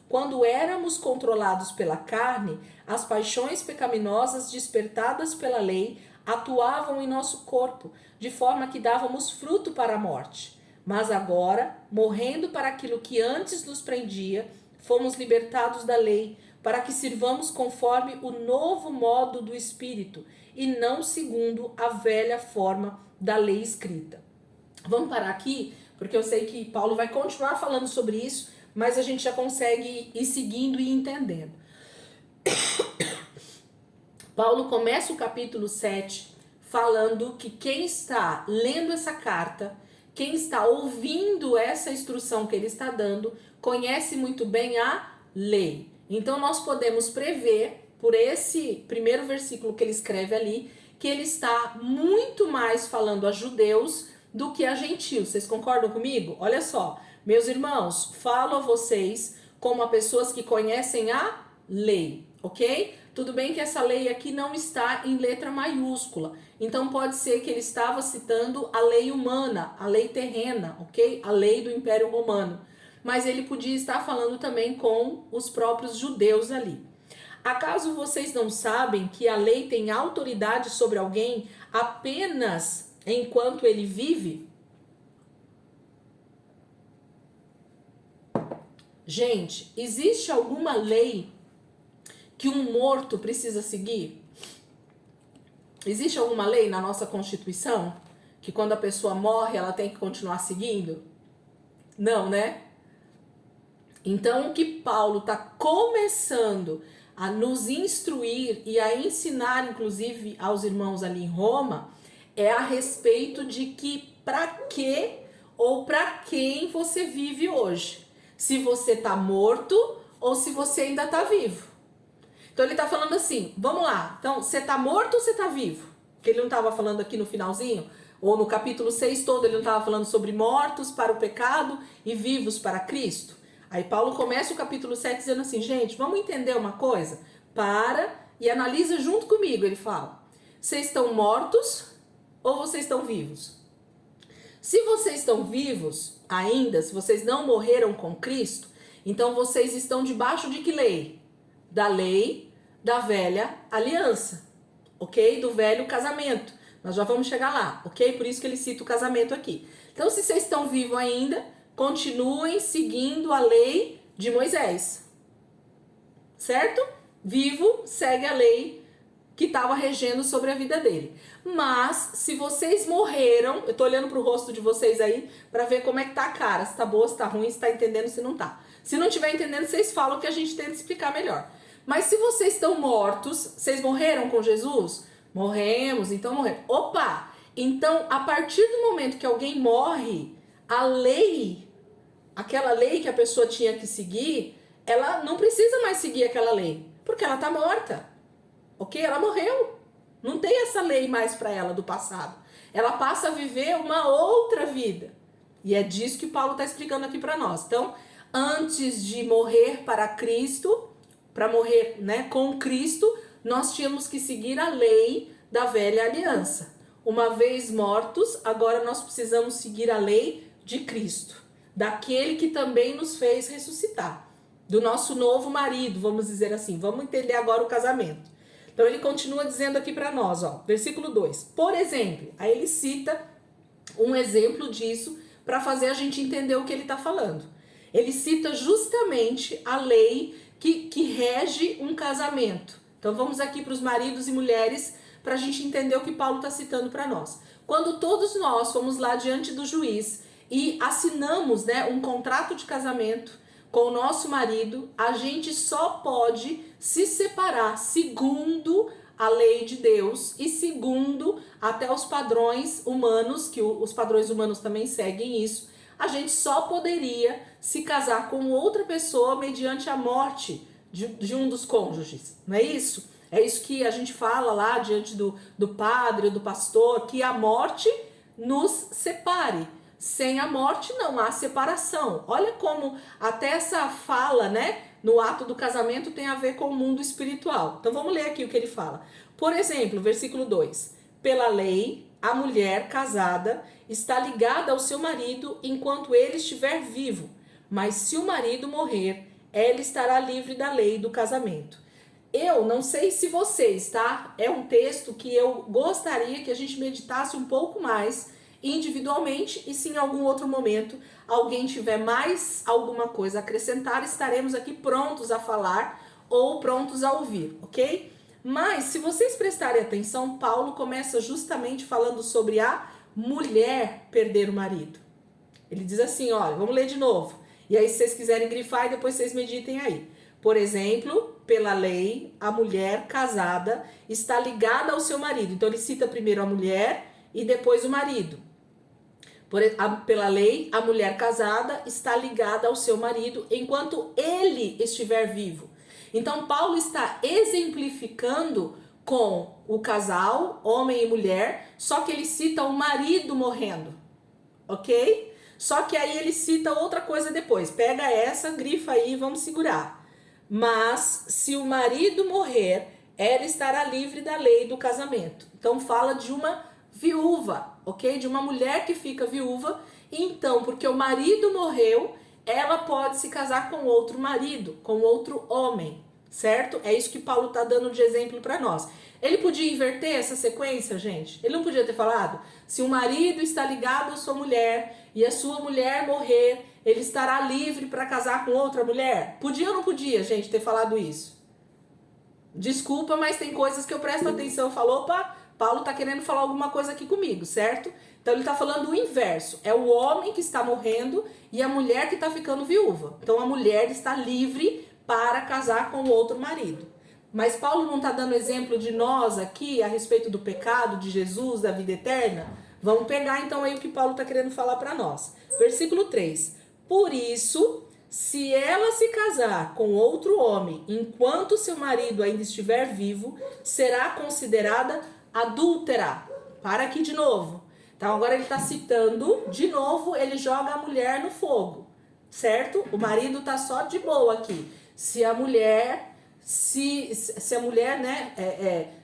quando éramos controlados pela carne, as paixões pecaminosas despertadas pela lei atuavam em nosso corpo, de forma que dávamos fruto para a morte. Mas agora, morrendo para aquilo que antes nos prendia, fomos libertados da lei, para que sirvamos conforme o novo modo do Espírito, e não segundo a velha forma da lei escrita. Vamos parar aqui, porque eu sei que Paulo vai continuar falando sobre isso, mas a gente já consegue ir seguindo e entendendo. Paulo começa o capítulo 7 falando que quem está lendo essa carta, quem está ouvindo essa instrução que ele está dando, conhece muito bem a lei. Então nós podemos prever, por esse primeiro versículo que ele escreve ali, que ele está muito mais falando a judeus do que a gentios. Vocês concordam comigo? Olha só, meus irmãos, falo a vocês como a pessoas que conhecem a lei, ok? Tudo bem que essa lei aqui não está em letra maiúscula, então pode ser que ele estava citando a lei humana, a lei terrena, ok? A lei do Império Romano, mas ele podia estar falando também com os próprios judeus ali. Acaso vocês não sabem que a lei tem autoridade sobre alguém apenas enquanto ele vive? Gente, existe alguma lei que um morto precisa seguir? Existe alguma lei na nossa Constituição que quando a pessoa morre ela tem que continuar seguindo? Não, né? Então o que Paulo está começando a nos instruir e a ensinar, inclusive aos irmãos ali em Roma, é a respeito de que para que ou para quem você vive hoje. Se você está morto ou se você ainda está vivo. Então ele está falando assim, vamos lá, então você está morto ou você está vivo? Porque ele não estava falando aqui no finalzinho, ou no capítulo 6 todo ele não estava falando sobre mortos para o pecado e vivos para Cristo? Aí Paulo começa o capítulo 7 dizendo assim, gente, vamos entender uma coisa? Para e analisa junto comigo, ele fala. Vocês estão mortos ou vocês estão vivos? Se vocês estão vivos ainda, se vocês não morreram com Cristo, então vocês estão debaixo de que lei? Da lei da velha aliança, ok? Do velho casamento. Nós já vamos chegar lá, ok? Por isso que ele cita o casamento aqui. Então, se vocês estão vivos ainda, continuem seguindo a lei de Moisés, certo? Vivo, segue a lei que estava regendo sobre a vida dele. Mas, se vocês morreram, eu tô olhando pro rosto de vocês aí para ver como é que tá a cara, se tá boa, se tá ruim, se tá entendendo, se não tá. Se não tiver entendendo, vocês falam que a gente tenta explicar melhor. Mas se vocês estão mortos, vocês morreram com Jesus? Morremos, então morremos. Opa! Então, a partir do momento que alguém morre, a lei, aquela lei que a pessoa tinha que seguir, ela não precisa mais seguir aquela lei, porque ela tá morta, ok? Ela morreu. Não tem essa lei mais para ela do passado. Ela passa a viver uma outra vida. E é disso que Paulo está explicando aqui para nós. Então, antes de morrer para Cristo, para morrer, né, com Cristo, nós tínhamos que seguir a lei da velha aliança. Uma vez mortos, agora nós precisamos seguir a lei de Cristo, daquele que também nos fez ressuscitar, do nosso novo marido, vamos dizer assim. Vamos entender agora o casamento. Então ele continua dizendo aqui para nós, ó, versículo 2. Por exemplo, aí ele cita um exemplo disso para fazer a gente entender o que ele está falando. Ele cita justamente a lei que rege um casamento. Então vamos aqui para os maridos e mulheres para a gente entender o que Paulo está citando para nós. Quando todos nós fomos lá diante do juiz e assinamos, né, um contrato de casamento com o nosso marido, a gente só pode se separar segundo a lei de Deus e segundo até os padrões humanos, que os padrões humanos também seguem isso, a gente só poderia se casar com outra pessoa mediante a morte de um dos cônjuges, não é isso? É isso que a gente fala lá diante do padre ou do pastor, que a morte nos separe. Sem a morte não há separação. Olha como até essa fala, né, no ato do casamento tem a ver com o mundo espiritual. Então vamos ler aqui o que ele fala. Por exemplo, versículo 2. Pela lei, a mulher casada está ligada ao seu marido enquanto ele estiver vivo, mas se o marido morrer, ela estará livre da lei do casamento. Eu não sei se vocês, tá? É um texto que eu gostaria que a gente meditasse um pouco mais individualmente e se em algum outro momento alguém tiver mais alguma coisa a acrescentar, estaremos aqui prontos a falar ou prontos a ouvir, ok? Mas se vocês prestarem atenção, Paulo começa justamente falando sobre a mulher perder o marido. Ele diz assim, olha, vamos ler de novo. E aí se vocês quiserem grifar e depois vocês meditem aí. Por exemplo, pela lei, a mulher casada está ligada ao seu marido. Então ele cita primeiro a mulher e depois o marido. Pela lei, a mulher casada está ligada ao seu marido enquanto ele estiver vivo. Então Paulo está exemplificando com o casal, homem e mulher, só que ele cita o marido morrendo, ok? Só que aí ele cita outra coisa depois. Pega essa, grifa aí, vamos segurar. Mas se o marido morrer, ela estará livre da lei do casamento. Então fala de uma viúva, ok? De uma mulher que fica viúva. Então, porque o marido morreu, ela pode se casar com outro marido, com outro homem, certo? É isso que Paulo está dando de exemplo para nós. Ele podia inverter essa sequência, gente? Ele não podia ter falado? Se o marido está ligado à sua mulher e a sua mulher morrer, ele estará livre para casar com outra mulher? Podia ou não podia, gente, ter falado isso? Desculpa, mas tem coisas que eu presto atenção e falo, opa, Paulo está querendo falar alguma coisa aqui comigo, certo? Então ele está falando o inverso. É o homem que está morrendo e a mulher que está ficando viúva. Então a mulher está livre para casar com outro marido. Mas Paulo não está dando exemplo de nós aqui a respeito do pecado, de Jesus, da vida eterna? Vamos pegar então aí o que Paulo está querendo falar para nós. Versículo 3. Por isso, se ela se casar com outro homem enquanto seu marido ainda estiver vivo, será considerada adúltera. Para aqui de novo. Então agora ele está citando, de novo ele joga a mulher no fogo, certo? O marido está só de boa aqui. Se a mulher, se a mulher, né,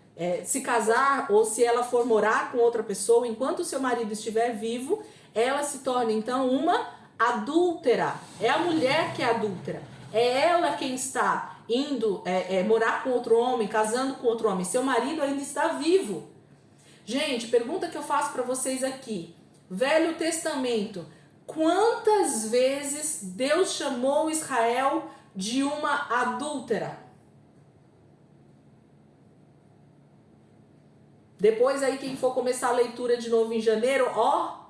se casar ou se ela for morar com outra pessoa enquanto o seu marido estiver vivo, ela se torna então uma adúltera. É a mulher que é adúltera. É ela quem está indo morar com outro homem, casando com outro homem. Seu marido ainda está vivo. Gente, pergunta que eu faço para vocês aqui. Velho Testamento. Quantas vezes Deus chamou Israel de uma adúltera? Depois aí quem for começar a leitura de novo em janeiro, ó,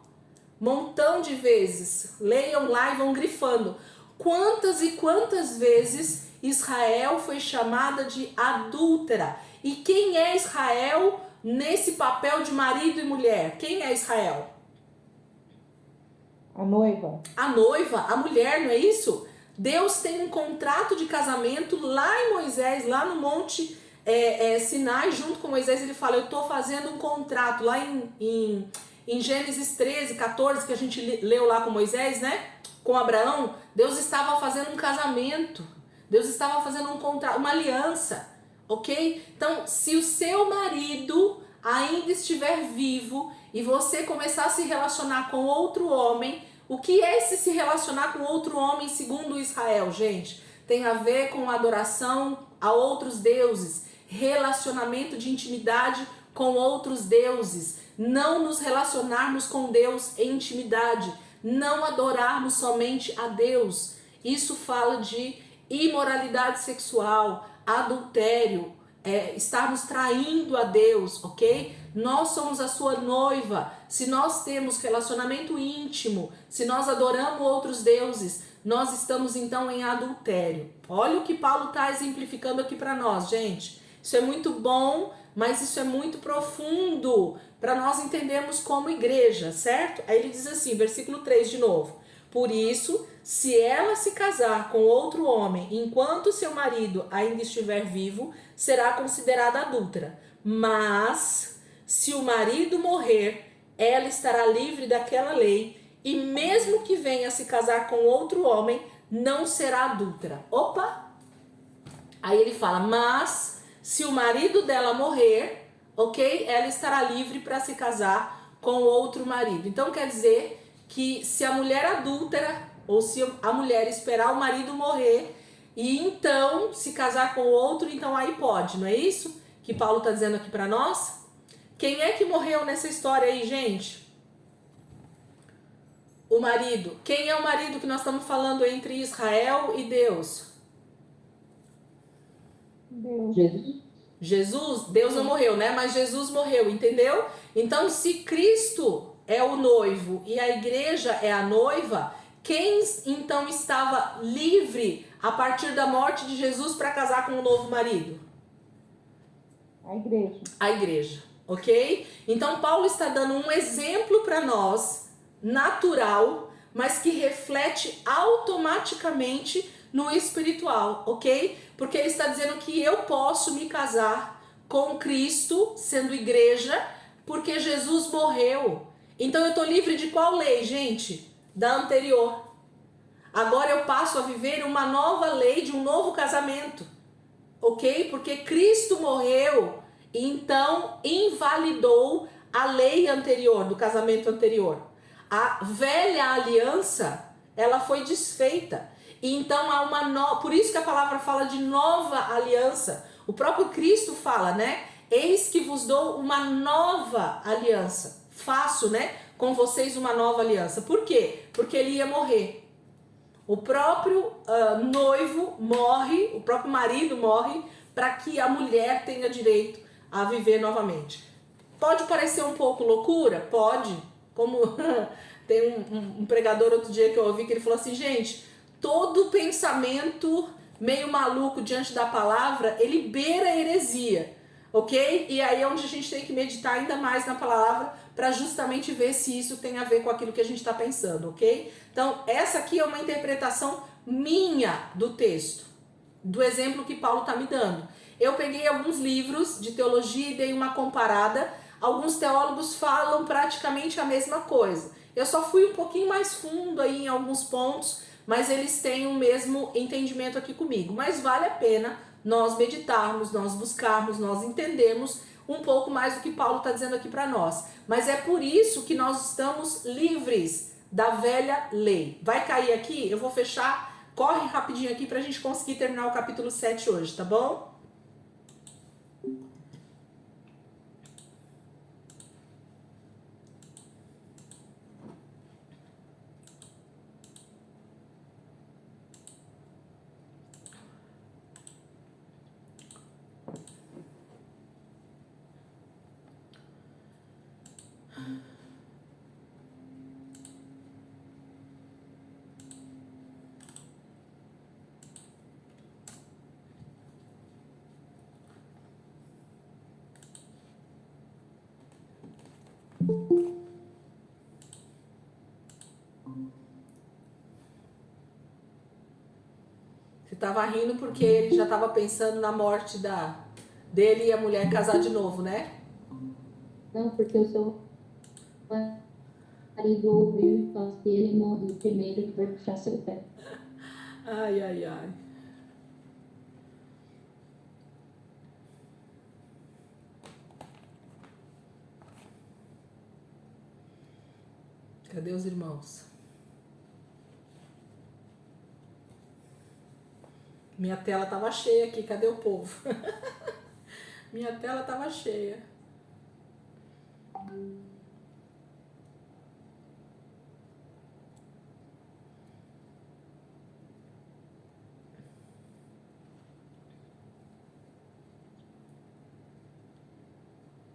montão de vezes. Leiam lá e vão grifando. Quantas e quantas vezes Israel foi chamada de adúltera? E quem é Israel nesse papel de marido e mulher? Quem é Israel? A noiva. A noiva, a mulher, não é isso? Deus tem um contrato de casamento lá em Moisés, lá no monte Sinai, junto com Moisés, ele fala, eu estou fazendo um contrato lá em Gênesis 13, 14, que a gente leu lá com Moisés, né? Com Abraão, Deus estava fazendo um casamento, Deus estava fazendo um contrato, uma aliança, ok? Então, se o seu marido ainda estiver vivo e você começar a se relacionar com outro homem, o que é esse se relacionar com outro homem segundo Israel, gente? Tem a ver com adoração a outros deuses, relacionamento de intimidade com outros deuses, não nos relacionarmos com Deus em intimidade, não adorarmos somente a Deus. Isso fala de imoralidade sexual, adultério, estarmos traindo a Deus, ok? Nós somos a sua noiva. Se nós temos relacionamento íntimo, se nós adoramos outros deuses, nós estamos então em adultério. Olha o que Paulo está exemplificando aqui para nós, gente. Isso é muito bom mas isso é muito profundo para nós entendermos como igreja, certo? Aí ele diz assim, versículo 3 de novo. Por isso, se ela se casar com outro homem enquanto seu marido ainda estiver vivo, será considerada adúltera. Mas, se o marido morrer, ela estará livre daquela lei, e mesmo que venha se casar com outro homem, não será adúltera. Opa! Aí ele fala, mas se o marido dela morrer, ok? Ela estará livre para se casar com outro marido. Então quer dizer que se a mulher adúltera, ou se a mulher esperar o marido morrer, e então se casar com outro, então aí pode, não é isso que Paulo está dizendo aqui para nós? Quem é que morreu nessa história aí, gente? O marido. Quem é o marido que nós estamos falando entre Israel e Deus? Jesus. Jesus, Deus não morreu, né? Mas Jesus morreu, entendeu? Então, se Cristo é o noivo e a igreja é a noiva, quem então estava livre a partir da morte de Jesus para casar com um novo marido? A igreja. A igreja, ok? Então, Paulo está dando um exemplo para nós, natural, mas que reflete automaticamente no espiritual, ok? Porque ele está dizendo que eu posso me casar com Cristo, sendo igreja, porque Jesus morreu. Então eu estou livre de qual lei, gente? Da anterior. Agora eu passo a viver uma nova lei de um novo casamento, ok? Porque Cristo morreu e então invalidou a lei anterior, do casamento anterior. A velha aliança, ela foi desfeita. E então há uma nova, por isso que a palavra fala de nova aliança. O próprio Cristo fala, né? Eis que vos dou uma nova aliança. Faço, né? Com vocês uma nova aliança. Por quê? Porque ele ia morrer. O próprio noivo morre, o próprio marido morre, para que a mulher tenha direito a viver novamente. Pode parecer um pouco loucura? Pode. Como tem um pregador outro dia que eu ouvi que ele falou assim, gente, todo pensamento meio maluco diante da palavra, ele beira a heresia, ok? E aí é onde a gente tem que meditar ainda mais na palavra para justamente ver se isso tem a ver com aquilo que a gente está pensando, ok? Então, essa aqui é uma interpretação minha do texto, do exemplo que Paulo está me dando. Eu peguei alguns livros de teologia e dei uma comparada. Alguns teólogos falam praticamente a mesma coisa. Eu só fui um pouquinho mais fundo aí em alguns pontos, mas eles têm o mesmo entendimento aqui comigo. Mas vale a pena nós meditarmos, nós buscarmos, nós entendermos um pouco mais do que Paulo está dizendo aqui para nós. Mas é por isso que nós estamos livres da velha lei. Vai cair aqui? Eu vou fechar. Corre rapidinho aqui para a gente conseguir terminar o capítulo 7 hoje, tá bom? Você estava rindo porque ele já estava pensando na morte dele e a mulher casar de novo, né? Não, porque o seu marido ouviu e falou que ele morreu primeiro e vai puxar seu pé. Ai, ai, ai. Cadê os irmãos? Minha tela tava cheia aqui, cadê o povo? Minha tela tava cheia.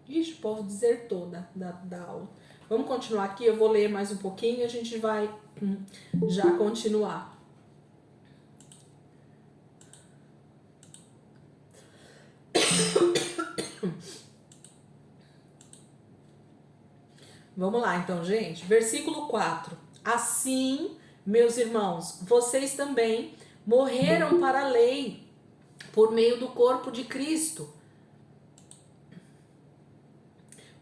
Ixi, o povo desertou da aula. Vamos continuar aqui, eu vou ler mais um pouquinho e a gente vai já continuar. Vamos lá, então, gente. Versículo 4. Assim, meus irmãos, vocês também morreram para a lei por meio do corpo de Cristo,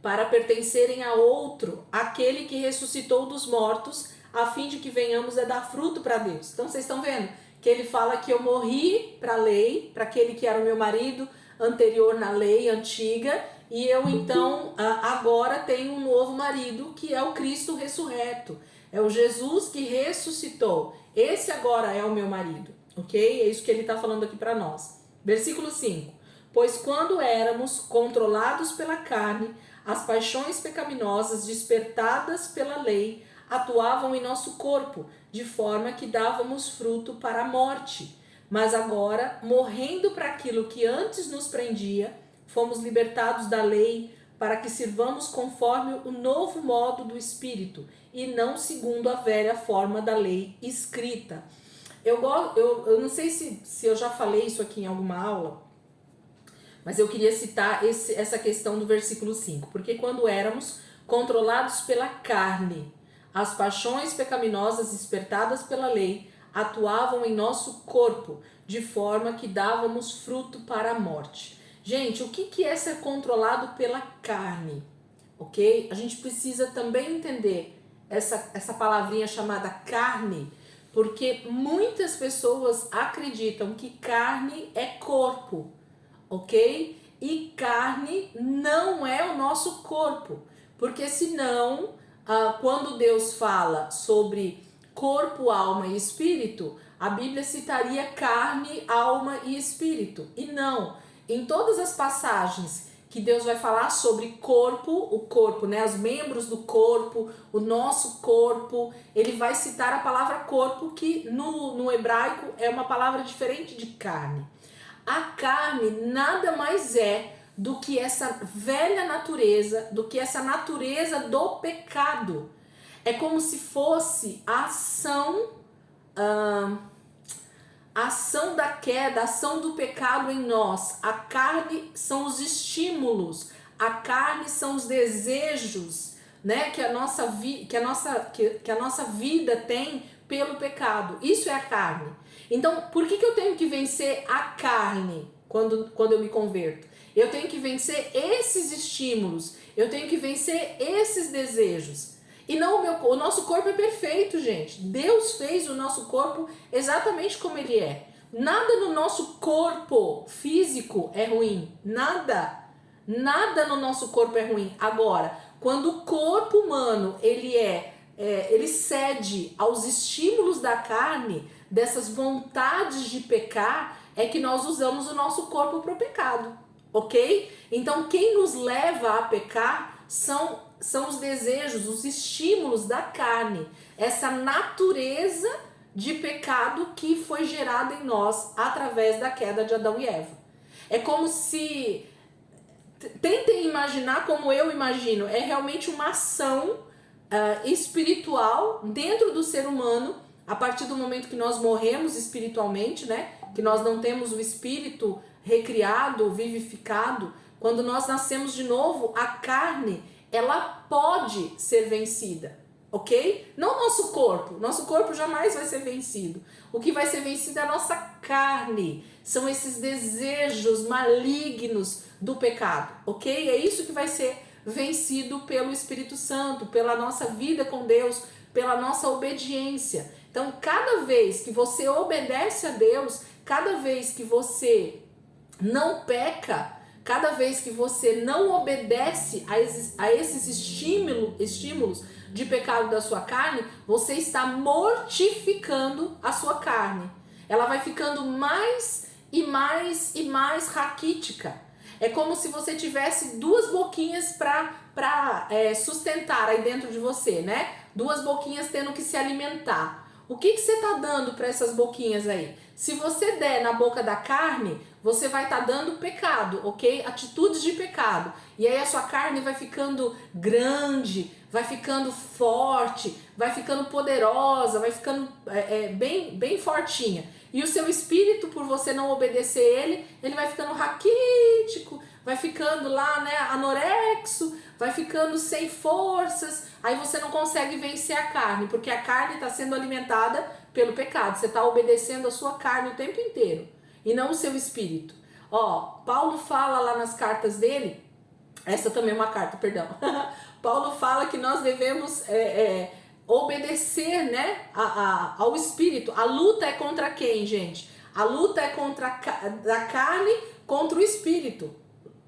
para pertencerem a outro, aquele que ressuscitou dos mortos, a fim de que venhamos a dar fruto para Deus. Então, vocês estão vendo que ele fala que eu morri para a lei, para aquele que era o meu marido anterior na lei antiga, e eu então agora tenho um novo marido, que é o Cristo ressurreto. É o Jesus que ressuscitou. Esse agora é o meu marido, ok? É isso que ele está falando aqui para nós. Versículo 5. Pois quando éramos controlados pela carne, as paixões pecaminosas despertadas pela lei atuavam em nosso corpo, de forma que dávamos fruto para a morte. Mas agora, morrendo para aquilo que antes nos prendia, fomos libertados da lei para que sirvamos conforme o novo modo do Espírito e não segundo a velha forma da lei escrita. Eu não sei se eu já falei isso aqui em alguma aula, mas eu queria citar essa questão do versículo 5. Porque quando éramos controlados pela carne, as paixões pecaminosas despertadas pela lei atuavam em nosso corpo, de forma que dávamos fruto para a morte. Gente, o que é ser controlado pela carne? Ok? A gente precisa também entender essa palavrinha chamada carne, porque muitas pessoas acreditam que carne é corpo, ok? E carne não é o nosso corpo, porque senão, quando Deus fala sobre corpo, alma e espírito, a Bíblia citaria carne, alma e espírito. E não, em todas as passagens que Deus vai falar sobre corpo, o corpo, né, os membros do corpo, o nosso corpo, ele vai citar a palavra corpo, que no hebraico é uma palavra diferente de carne. A carne nada mais é do que essa velha natureza, do que essa natureza do pecado. É como se fosse a ação da queda, a ação do pecado em nós. A carne são os estímulos, a carne são os desejos, né, que a nossa vida tem pelo pecado. Isso é a carne. Então, por que eu tenho que vencer a carne quando eu me converto? Eu tenho que vencer esses estímulos, eu tenho que vencer esses desejos. E não o nosso corpo é perfeito, gente. Deus fez o nosso corpo exatamente como ele é. Nada no nosso corpo físico é ruim. Nada. Nada no nosso corpo é ruim. Agora, quando o corpo humano ele cede aos estímulos da carne, dessas vontades de pecar, é que nós usamos o nosso corpo para o pecado, ok? Então, quem nos leva a pecar são os desejos, os estímulos da carne, essa natureza de pecado que foi gerada em nós através da queda de Adão e Eva. É como se... Tentem imaginar como eu imagino, é realmente uma ação espiritual dentro do ser humano, a partir do momento que nós morremos espiritualmente, né? Que nós não temos o espírito recriado, vivificado. Quando nós nascemos de novo, a carne, ela pode ser vencida, ok? Não nosso corpo jamais vai ser vencido. O que vai ser vencido é a nossa carne, são esses desejos malignos do pecado, ok? É isso que vai ser vencido pelo Espírito Santo, pela nossa vida com Deus, pela nossa obediência. Então, cada vez que você obedece a Deus, cada vez que você não peca, cada vez que você não obedece a esses estímulos de pecado da sua carne, você está mortificando a sua carne. Ela vai ficando mais e mais raquítica. É como se você tivesse duas boquinhas para sustentar aí dentro de você, né? Duas boquinhas tendo que se alimentar. O que você está dando para essas boquinhas aí? Se você der na boca da carne, você vai estar dando pecado, ok? Atitudes de pecado. E aí a sua carne vai ficando grande, vai ficando forte, vai ficando poderosa, vai ficando bem fortinha. E o seu espírito, por você não obedecer ele vai ficando raquítico, vai ficando lá, né, anorexo, vai ficando sem forças, aí você não consegue vencer a carne, porque a carne está sendo alimentada pelo pecado. Você está obedecendo a sua carne o tempo inteiro e não o seu espírito. Ó, Paulo fala lá nas cartas dele, essa também é uma carta, perdão. Paulo fala que nós devemos obedecer, né, ao espírito. A luta é contra quem, gente? A luta é contra da carne contra o espírito.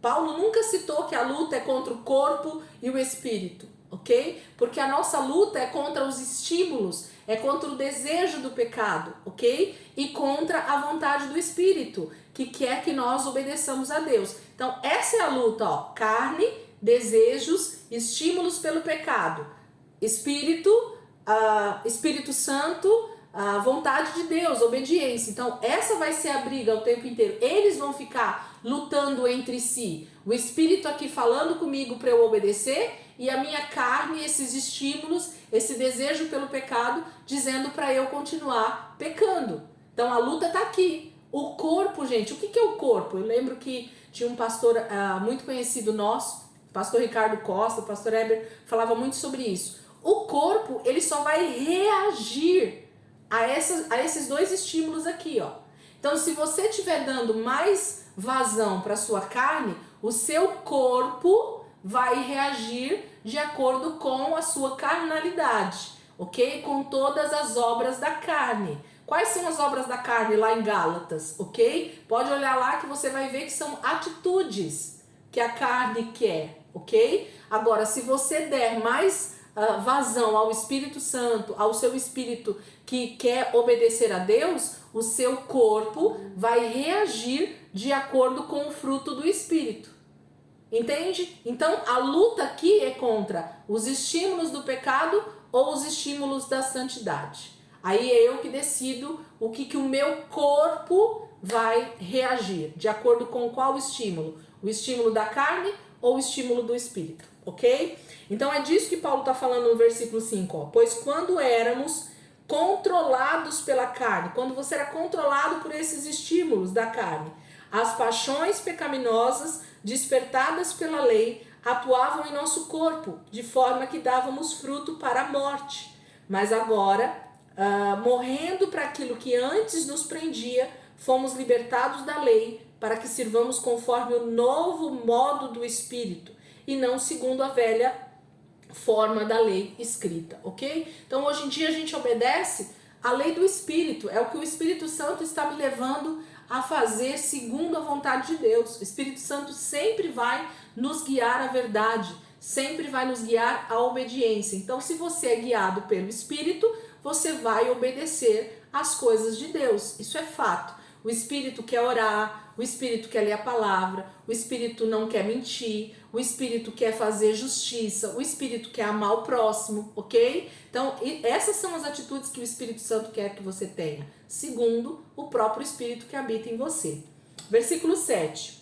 Paulo nunca citou que a luta é contra o corpo e o espírito, ok? Porque a nossa luta é contra os estímulos, é contra o desejo do pecado, ok? E contra a vontade do espírito, que quer que nós obedeçamos a Deus. Então, essa é a luta, ó. Carne, desejos, estímulos pelo pecado. Espírito, Espírito Santo, a vontade de Deus, obediência. Então essa vai ser a briga o tempo inteiro. Eles vão ficar lutando entre si. O Espírito aqui falando comigo para eu obedecer e a minha carne, esses estímulos, esse desejo pelo pecado, dizendo para eu continuar pecando. Então a luta tá aqui. O corpo, gente, o que é o corpo? Eu lembro que tinha um pastor muito conhecido nosso, pastor Ricardo Costa, o pastor Heber, falava muito sobre isso. O corpo, ele só vai reagir a esses dois estímulos aqui, ó. Então, se você estiver dando mais vazão para sua carne, o seu corpo vai reagir de acordo com a sua carnalidade, ok? Com todas as obras da carne. Quais são as obras da carne lá em Gálatas, ok? Pode olhar lá que você vai ver que são atitudes que a carne quer, ok? Agora, se você der mais vazão ao Espírito Santo, ao seu espírito que quer obedecer a Deus, o seu corpo vai reagir de acordo com o fruto do Espírito. Entende? Então a luta aqui é contra os estímulos do pecado ou os estímulos da santidade. Aí é eu que decido o que o meu corpo vai reagir, de acordo com qual estímulo? O estímulo da carne ou o estímulo do Espírito, ok? Então é disso que Paulo está falando no versículo 5, ó. Pois quando éramos controlados pela carne, quando você era controlado por esses estímulos da carne, as paixões pecaminosas despertadas pela lei atuavam em nosso corpo, de forma que dávamos fruto para a morte. Mas agora, morrendo para aquilo que antes nos prendia, fomos libertados da lei para que sirvamos conforme o novo modo do Espírito e não segundo a velha forma da lei escrita, ok? Então hoje em dia a gente obedece a lei do Espírito, é o que o Espírito Santo está me levando a fazer segundo a vontade de Deus. O Espírito Santo sempre vai nos guiar à verdade, sempre vai nos guiar à obediência. Então se você é guiado pelo Espírito, você vai obedecer às coisas de Deus, isso é fato. O Espírito quer orar, o Espírito quer ler a palavra, o Espírito não quer mentir, o Espírito quer fazer justiça, o Espírito quer amar o próximo, ok? Então, essas são as atitudes que o Espírito Santo quer que você tenha, segundo o próprio Espírito que habita em você. Versículo 7.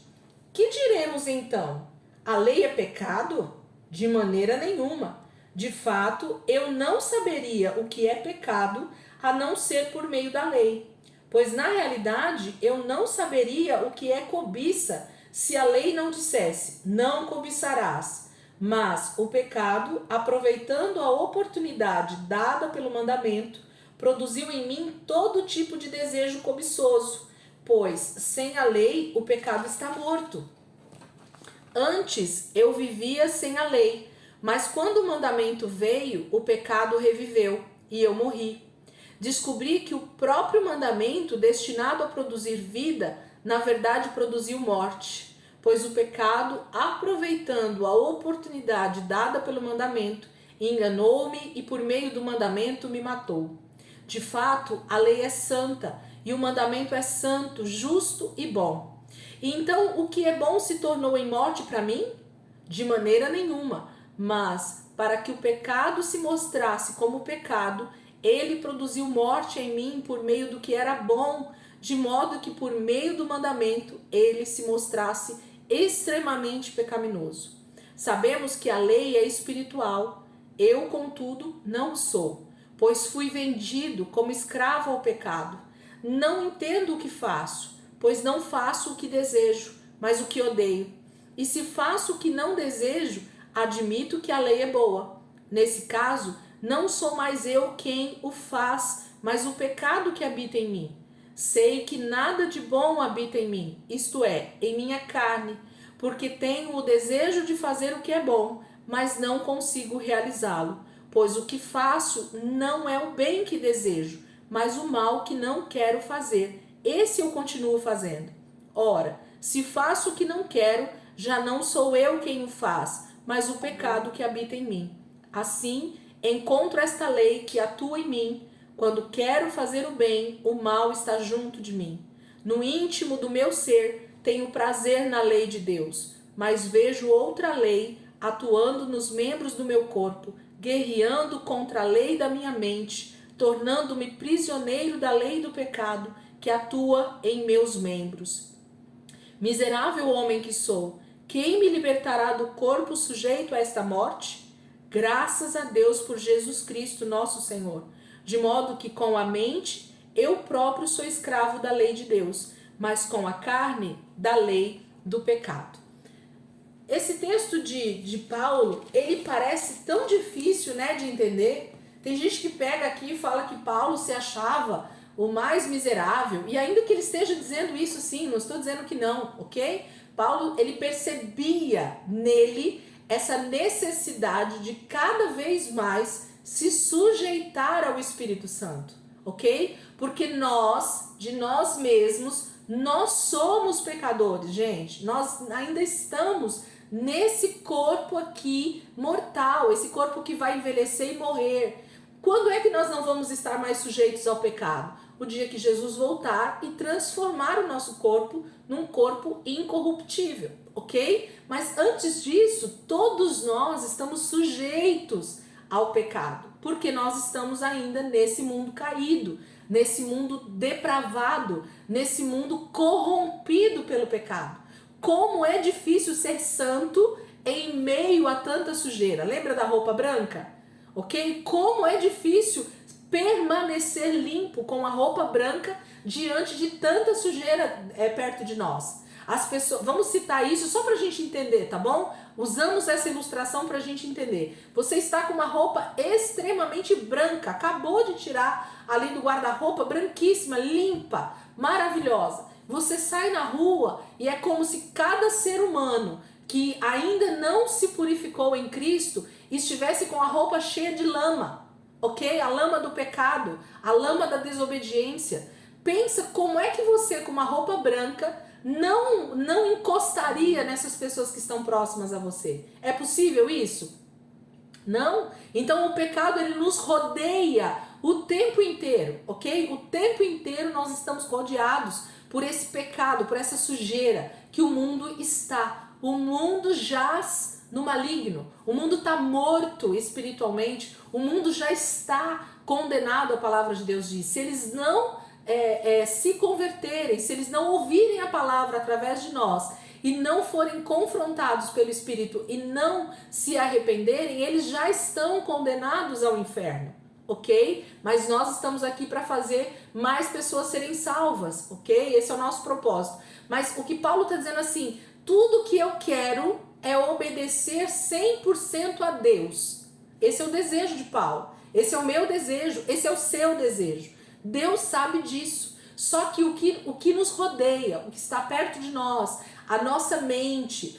Que diremos então? A lei é pecado? De maneira nenhuma. De fato, eu não saberia o que é pecado a não ser por meio da lei. Pois na realidade eu não saberia o que é cobiça se a lei não dissesse, não cobiçarás. Mas o pecado, aproveitando a oportunidade dada pelo mandamento, produziu em mim todo tipo de desejo cobiçoso, pois sem a lei o pecado está morto. Antes eu vivia sem a lei, mas quando o mandamento veio, o pecado reviveu e eu morri. Descobri que o próprio mandamento destinado a produzir vida, na verdade produziu morte, pois o pecado, aproveitando a oportunidade dada pelo mandamento, enganou-me e por meio do mandamento me matou. De fato, a lei é santa e o mandamento é santo, justo e bom. E então o que é bom se tornou em morte para mim? De maneira nenhuma, mas para que o pecado se mostrasse como pecado, ele produziu morte em mim por meio do que era bom, de modo que por meio do mandamento ele se mostrasse extremamente pecaminoso. Sabemos que a lei é espiritual, eu, contudo, não sou, pois fui vendido como escravo ao pecado. Não entendo o que faço, pois não faço o que desejo, mas o que odeio. E se faço o que não desejo, admito que a lei é boa. Nesse caso, não sou mais eu quem o faz, mas o pecado que habita em mim. Sei que nada de bom habita em mim, isto é, em minha carne, porque tenho o desejo de fazer o que é bom, mas não consigo realizá-lo. Pois o que faço não é o bem que desejo, mas o mal que não quero fazer. Esse eu continuo fazendo. Ora, se faço o que não quero, já não sou eu quem o faz, mas o pecado que habita em mim. Assim, encontro esta lei que atua em mim. Quando quero fazer o bem, o mal está junto de mim. No íntimo do meu ser, tenho prazer na lei de Deus, mas vejo outra lei atuando nos membros do meu corpo, guerreando contra a lei da minha mente, tornando-me prisioneiro da lei do pecado que atua em meus membros. Miserável homem que sou, quem me libertará do corpo sujeito a esta morte? Graças a Deus por Jesus Cristo, nosso Senhor. De modo que com a mente eu próprio sou escravo da lei de Deus, mas com a carne da lei do pecado. Esse texto de Paulo, ele parece tão difícil, né, de entender. Tem gente que pega aqui e fala que Paulo se achava o mais miserável, e ainda que ele esteja dizendo isso, sim, não estou dizendo que não, ok? Paulo, ele percebia nele essa necessidade de cada vez mais se sujeitar ao Espírito Santo, ok? Porque nós, de nós mesmos, nós somos pecadores, gente. Nós ainda estamos nesse corpo aqui mortal, esse corpo que vai envelhecer e morrer. Quando é que nós não vamos estar mais sujeitos ao pecado? O dia que Jesus voltar e transformar o nosso corpo num corpo incorruptível, ok? Mas antes disso, todos nós estamos sujeitos ao pecado, porque nós estamos ainda nesse mundo caído, nesse mundo depravado, nesse mundo corrompido pelo pecado. Como é difícil ser santo em meio a tanta sujeira. Lembra da roupa branca? Ok? Como é difícil permanecer limpo com a roupa branca diante de tanta sujeira perto de nós. As pessoas, vamos citar isso só para a gente entender, tá bom? Usamos essa ilustração para a gente entender. Você está com uma roupa extremamente branca, acabou de tirar ali do guarda-roupa, branquíssima, limpa, maravilhosa. Você sai na rua e é como se cada ser humano que ainda não se purificou em Cristo estivesse com a roupa cheia de lama, ok? A lama do pecado, a lama da desobediência. Pensa como é que você com uma roupa branca não encostaria nessas pessoas que estão próximas a você. É possível isso? Não? Então o pecado ele nos rodeia o tempo inteiro, ok? O tempo inteiro nós estamos rodeados por esse pecado, por essa sujeira que o mundo está. O mundo jaz no maligno, o mundo está morto espiritualmente, o mundo já está condenado, a palavra de Deus diz. Se eles não se converterem, se eles não ouvirem a palavra através de nós e não forem confrontados pelo Espírito e não se arrependerem, eles já estão condenados ao inferno, ok? Mas nós estamos aqui para fazer mais pessoas serem salvas, ok? Esse é o nosso propósito. Mas o que Paulo está dizendo assim, tudo que eu quero é obedecer 100% a Deus. Esse é o desejo de Paulo, esse é o meu desejo, esse é o seu desejo. Deus sabe disso. Só que o que nos rodeia, o que está perto de nós, a nossa mente,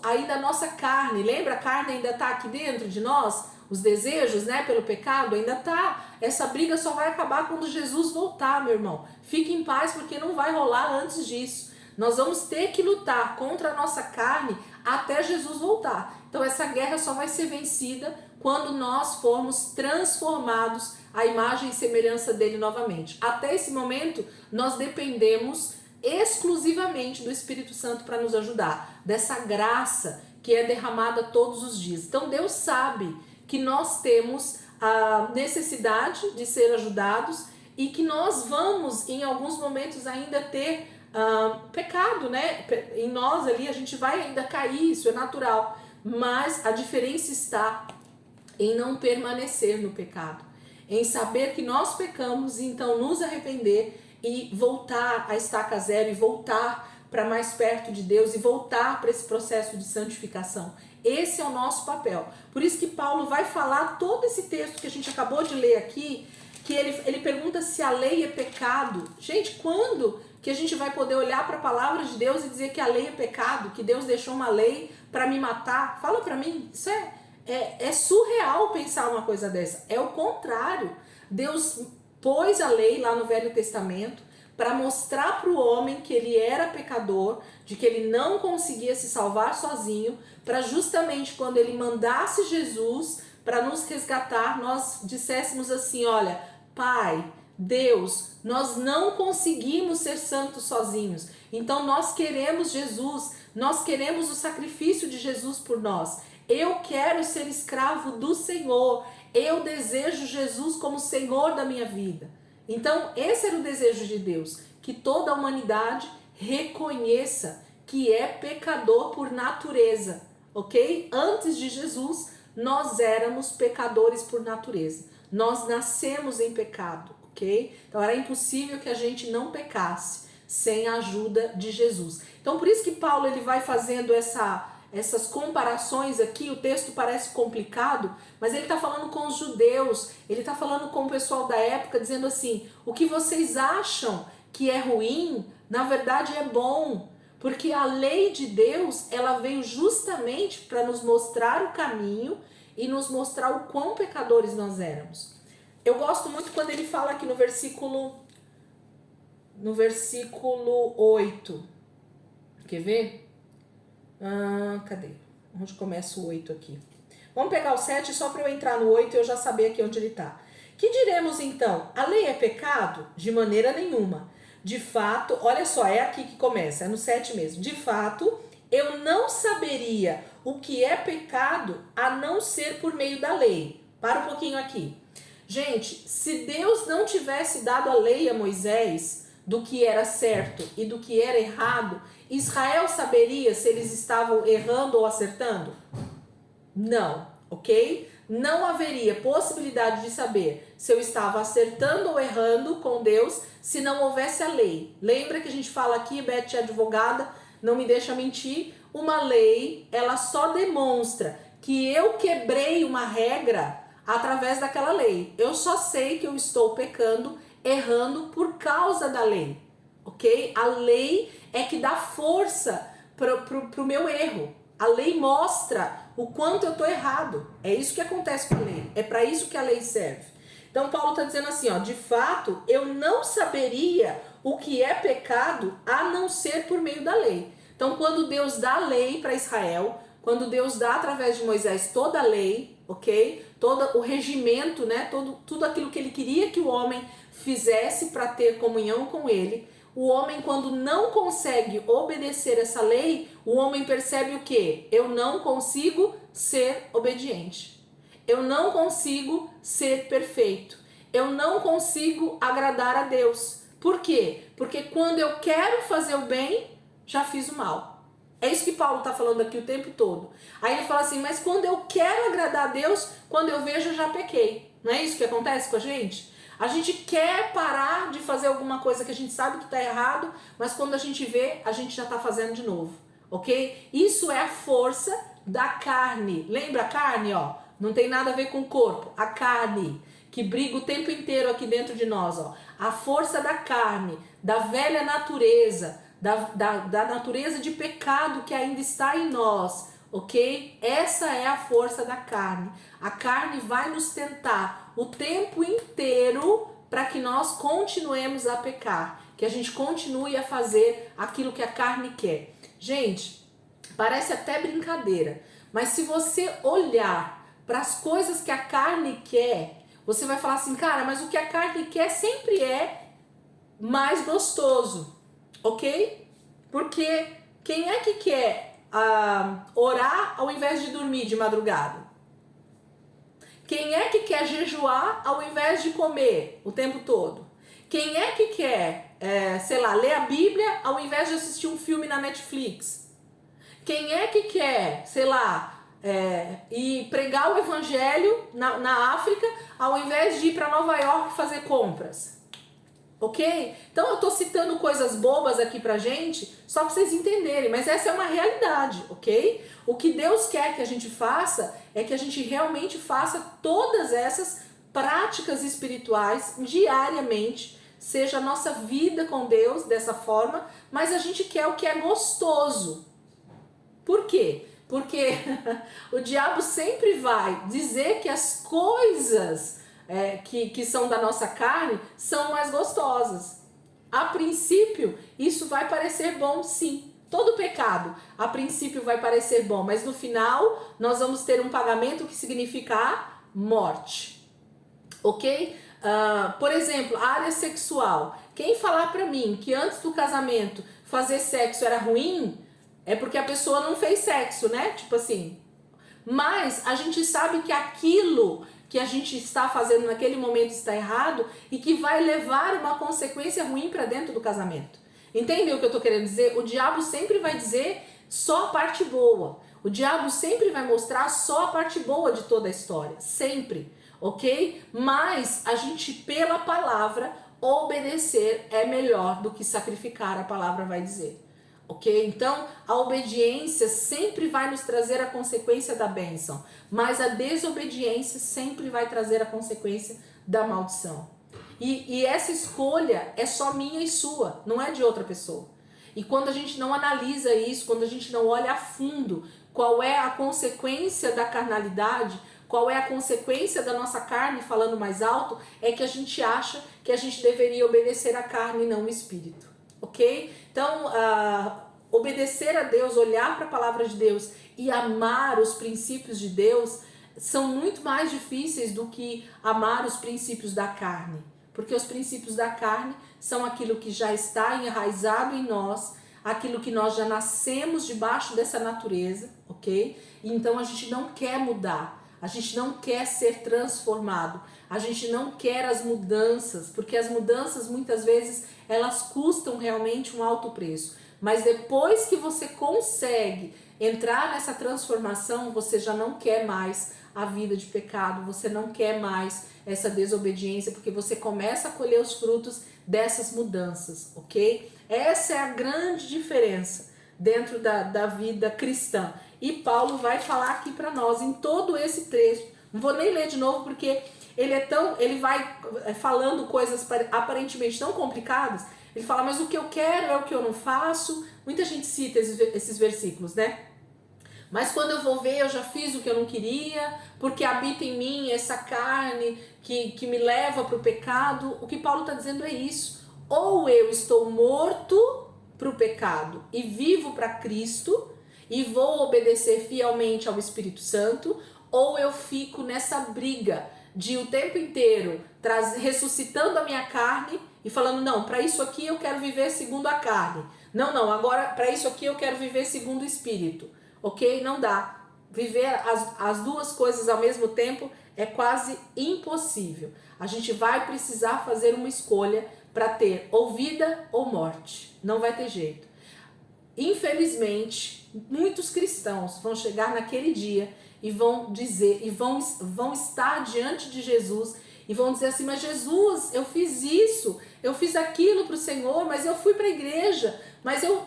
ainda a nossa carne, lembra? A carne ainda está aqui dentro de nós, os desejos, né, pelo pecado, ainda tá. Essa briga só vai acabar quando Jesus voltar, meu irmão. Fique em paz, porque não vai rolar antes disso. Nós vamos ter que lutar contra a nossa carne até Jesus voltar. Então essa guerra só vai ser vencida quando nós formos transformados à imagem e semelhança dele novamente. Até esse momento, nós dependemos exclusivamente do Espírito Santo para nos ajudar, dessa graça que é derramada todos os dias. Então Deus sabe que nós temos a necessidade de ser ajudados e que nós vamos, em alguns momentos, ainda ter pecado, né? Em nós ali a gente vai ainda cair, isso é natural. Mas a diferença está em não permanecer no pecado, em saber que nós pecamos e então nos arrepender e voltar à estaca zero e voltar para mais perto de Deus e voltar para esse processo de santificação. Esse é o nosso papel. Por isso que Paulo vai falar todo esse texto que a gente acabou de ler aqui, que ele pergunta se a lei é pecado. Gente, quando que a gente vai poder olhar para a palavra de Deus e dizer que a lei é pecado, que Deus deixou uma lei para me matar? Fala para mim, isso é surreal pensar uma coisa dessa. É o contrário. Deus pôs a lei lá no Velho Testamento para mostrar para o homem que ele era pecador, de que ele não conseguia se salvar sozinho, para justamente quando ele mandasse Jesus para nos resgatar, nós disséssemos assim, olha, Pai, Deus, nós não conseguimos ser santos sozinhos, então nós queremos Jesus, nós queremos o sacrifício de Jesus por nós. Eu quero ser escravo do Senhor, eu desejo Jesus como Senhor da minha vida. Então, esse era o desejo de Deus, que toda a humanidade reconheça que é pecador por natureza, ok? Antes de Jesus, nós éramos pecadores por natureza. Nós nascemos em pecado, ok? Então, era impossível que a gente não pecasse sem a ajuda de Jesus. Então, por isso que Paulo ele vai fazendo essas comparações aqui. O texto parece complicado, mas ele está falando com os judeus, ele está falando com o pessoal da época, dizendo assim, o que vocês acham que é ruim, na verdade é bom, porque a lei de Deus, ela veio justamente para nos mostrar o caminho e nos mostrar o quão pecadores nós éramos. Eu gosto muito quando ele fala aqui no versículo 8, quer ver? Cadê? Onde começa o 8 aqui? Vamos pegar o 7 só para eu entrar no 8 e eu já saber aqui onde ele está. Que diremos então? A lei é pecado? De maneira nenhuma. De fato, olha só, é aqui que começa, é no 7 mesmo. De fato, eu não saberia o que é pecado a não ser por meio da lei. Para um pouquinho aqui. Gente, se Deus não tivesse dado a lei a Moisés do que era certo e do que era errado, Israel saberia se eles estavam errando ou acertando? Não, ok? Não haveria possibilidade de saber se eu estava acertando ou errando com Deus se não houvesse a lei. Lembra que a gente fala aqui, Beth é advogada, não me deixa mentir, uma lei, ela só demonstra que eu quebrei uma regra através daquela lei. Eu só sei que eu estou pecando, errando por causa da lei, ok? A lei é que dá força pro meu erro. A lei mostra o quanto eu estou errado. É isso que acontece com a lei. É para isso que a lei serve. Então Paulo está dizendo assim, ó, de fato, eu não saberia o que é pecado a não ser por meio da lei. Então quando Deus dá a lei para Israel, quando Deus dá através de Moisés toda a lei, ok? Todo o regimento, né? Tudo aquilo que ele queria que o homem fizesse para ter comunhão com ele. O homem, quando não consegue obedecer essa lei, o homem percebe o quê? Eu não consigo ser obediente. Eu não consigo ser perfeito. Eu não consigo agradar a Deus. Por quê? Porque quando eu quero fazer o bem, já fiz o mal. É isso que Paulo está falando aqui o tempo todo. Aí ele fala assim, mas quando eu quero agradar a Deus, quando eu vejo, eu já pequei. Não é isso que acontece com a gente? A gente quer parar de fazer alguma coisa que a gente sabe que está errado, mas quando a gente vê, a gente já está fazendo de novo, ok? Isso é a força da carne. Lembra a carne, ó? Não tem nada a ver com o corpo. A carne, que briga o tempo inteiro aqui dentro de nós, ó. A força da carne, da velha natureza, da natureza de pecado que ainda está em nós, ok? Essa é a força da carne. A carne vai nos tentar o tempo inteiro para que nós continuemos a pecar, que a gente continue a fazer aquilo que a carne quer. Gente, parece até brincadeira, mas se você olhar para as coisas que a carne quer, você vai falar assim, cara, mas o que a carne quer sempre é mais gostoso, ok? Porque quem é que quer orar ao invés de dormir de madrugada? Quem é que quer jejuar ao invés de comer o tempo todo? Quem é que quer, ler a Bíblia ao invés de assistir um filme na Netflix? Quem é que quer, ir pregar o evangelho na África ao invés de ir para Nova York fazer compras? Ok? Então eu tô citando coisas bobas aqui pra gente, só pra vocês entenderem, mas essa é uma realidade, ok? O que Deus quer que a gente faça é que a gente realmente faça todas essas práticas espirituais diariamente, seja a nossa vida com Deus dessa forma, mas a gente quer o que é gostoso. Por quê? Porque o diabo sempre vai dizer que as coisas que são da nossa carne são mais gostosas. A princípio, isso vai parecer bom, sim. Todo pecado, a princípio, vai parecer bom, mas no final, nós vamos ter um pagamento que significa a morte. Ok? Por exemplo, a área sexual. Quem falar pra mim que antes do casamento fazer sexo era ruim, é porque a pessoa não fez sexo, né? Tipo assim. Mas a gente sabe que aquilo que a gente está fazendo naquele momento está errado e que vai levar uma consequência ruim para dentro do casamento. Entendeu o que eu tô querendo dizer? O diabo sempre vai dizer só a parte boa. O diabo sempre vai mostrar só a parte boa de toda a história. Sempre. Ok? Mas a gente, pela palavra, obedecer é melhor do que sacrificar, a palavra vai dizer. Ok? Então, a obediência sempre vai nos trazer a consequência da bênção, mas a desobediência sempre vai trazer a consequência da maldição. E essa escolha é só minha e sua, não é de outra pessoa. E quando a gente não analisa isso, quando a gente não olha a fundo qual é a consequência da carnalidade, qual é a consequência da nossa carne, falando mais alto, é que a gente acha que a gente deveria obedecer a carne e não o espírito. Ok? Então, obedecer a Deus, olhar para a palavra de Deus e amar os princípios de Deus são muito mais difíceis do que amar os princípios da carne. Porque os princípios da carne são aquilo que já está enraizado em nós, aquilo que nós já nascemos debaixo dessa natureza, ok? E então a gente não quer mudar. A gente não quer ser transformado, a gente não quer as mudanças, porque as mudanças muitas vezes elas custam realmente um alto preço. Mas depois que você consegue entrar nessa transformação, você já não quer mais a vida de pecado, você não quer mais essa desobediência, porque você começa a colher os frutos dessas mudanças, ok? Essa é a grande diferença dentro da vida cristã. E Paulo vai falar aqui para nós em todo esse trecho. Não vou nem ler de novo porque ele vai falando coisas aparentemente tão complicadas. Ele fala, mas o que eu quero é o que eu não faço. Muita gente cita esses versículos, né? Mas quando eu vou ver, eu já fiz o que eu não queria, porque habita em mim essa carne que me leva para o pecado. O que Paulo está dizendo é isso. Ou eu estou morto para o pecado e vivo para Cristo, e vou obedecer fielmente ao Espírito Santo, ou eu fico nessa briga de o tempo inteiro ressuscitando a minha carne e falando, não, para isso aqui eu quero viver segundo a carne. Não, agora para isso aqui eu quero viver segundo o Espírito. Ok? Não dá. Viver as duas coisas ao mesmo tempo é quase impossível. A gente vai precisar fazer uma escolha para ter ou vida ou morte. Não vai ter jeito. Infelizmente, muitos cristãos vão chegar naquele dia e vão dizer, e vão estar diante de Jesus e vão dizer assim, mas Jesus, eu fiz isso, eu fiz aquilo para o Senhor, mas eu fui para a igreja, mas eu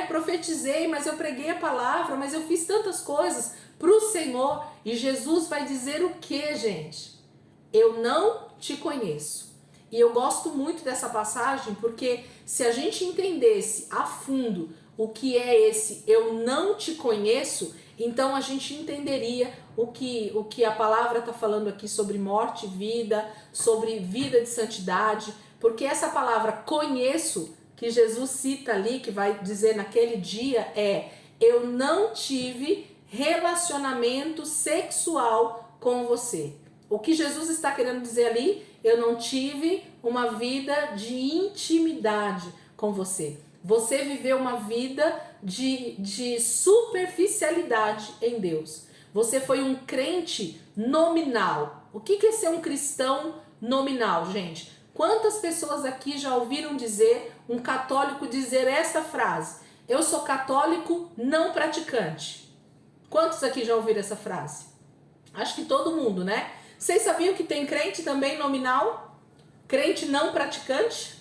profetizei, mas eu preguei a palavra, mas eu fiz tantas coisas para o Senhor. E Jesus vai dizer o que, gente? Eu não te conheço. E eu gosto muito dessa passagem porque se a gente entendesse a fundo o que é esse eu não te conheço, então a gente entenderia o que a palavra está falando aqui sobre morte e vida, sobre vida de santidade, porque essa palavra conheço, que Jesus cita ali, que vai dizer naquele dia, eu não tive relacionamento sexual com você. O que Jesus está querendo dizer ali, eu não tive uma vida de intimidade com você. Você viveu uma vida de superficialidade em Deus. Você foi um crente nominal. O que é ser um cristão nominal, gente? Quantas pessoas aqui já ouviram dizer, um católico dizer essa frase? Eu sou católico não praticante. Quantos aqui já ouviram essa frase? Acho que todo mundo, né? Vocês sabiam que tem crente também nominal? Crente não praticante?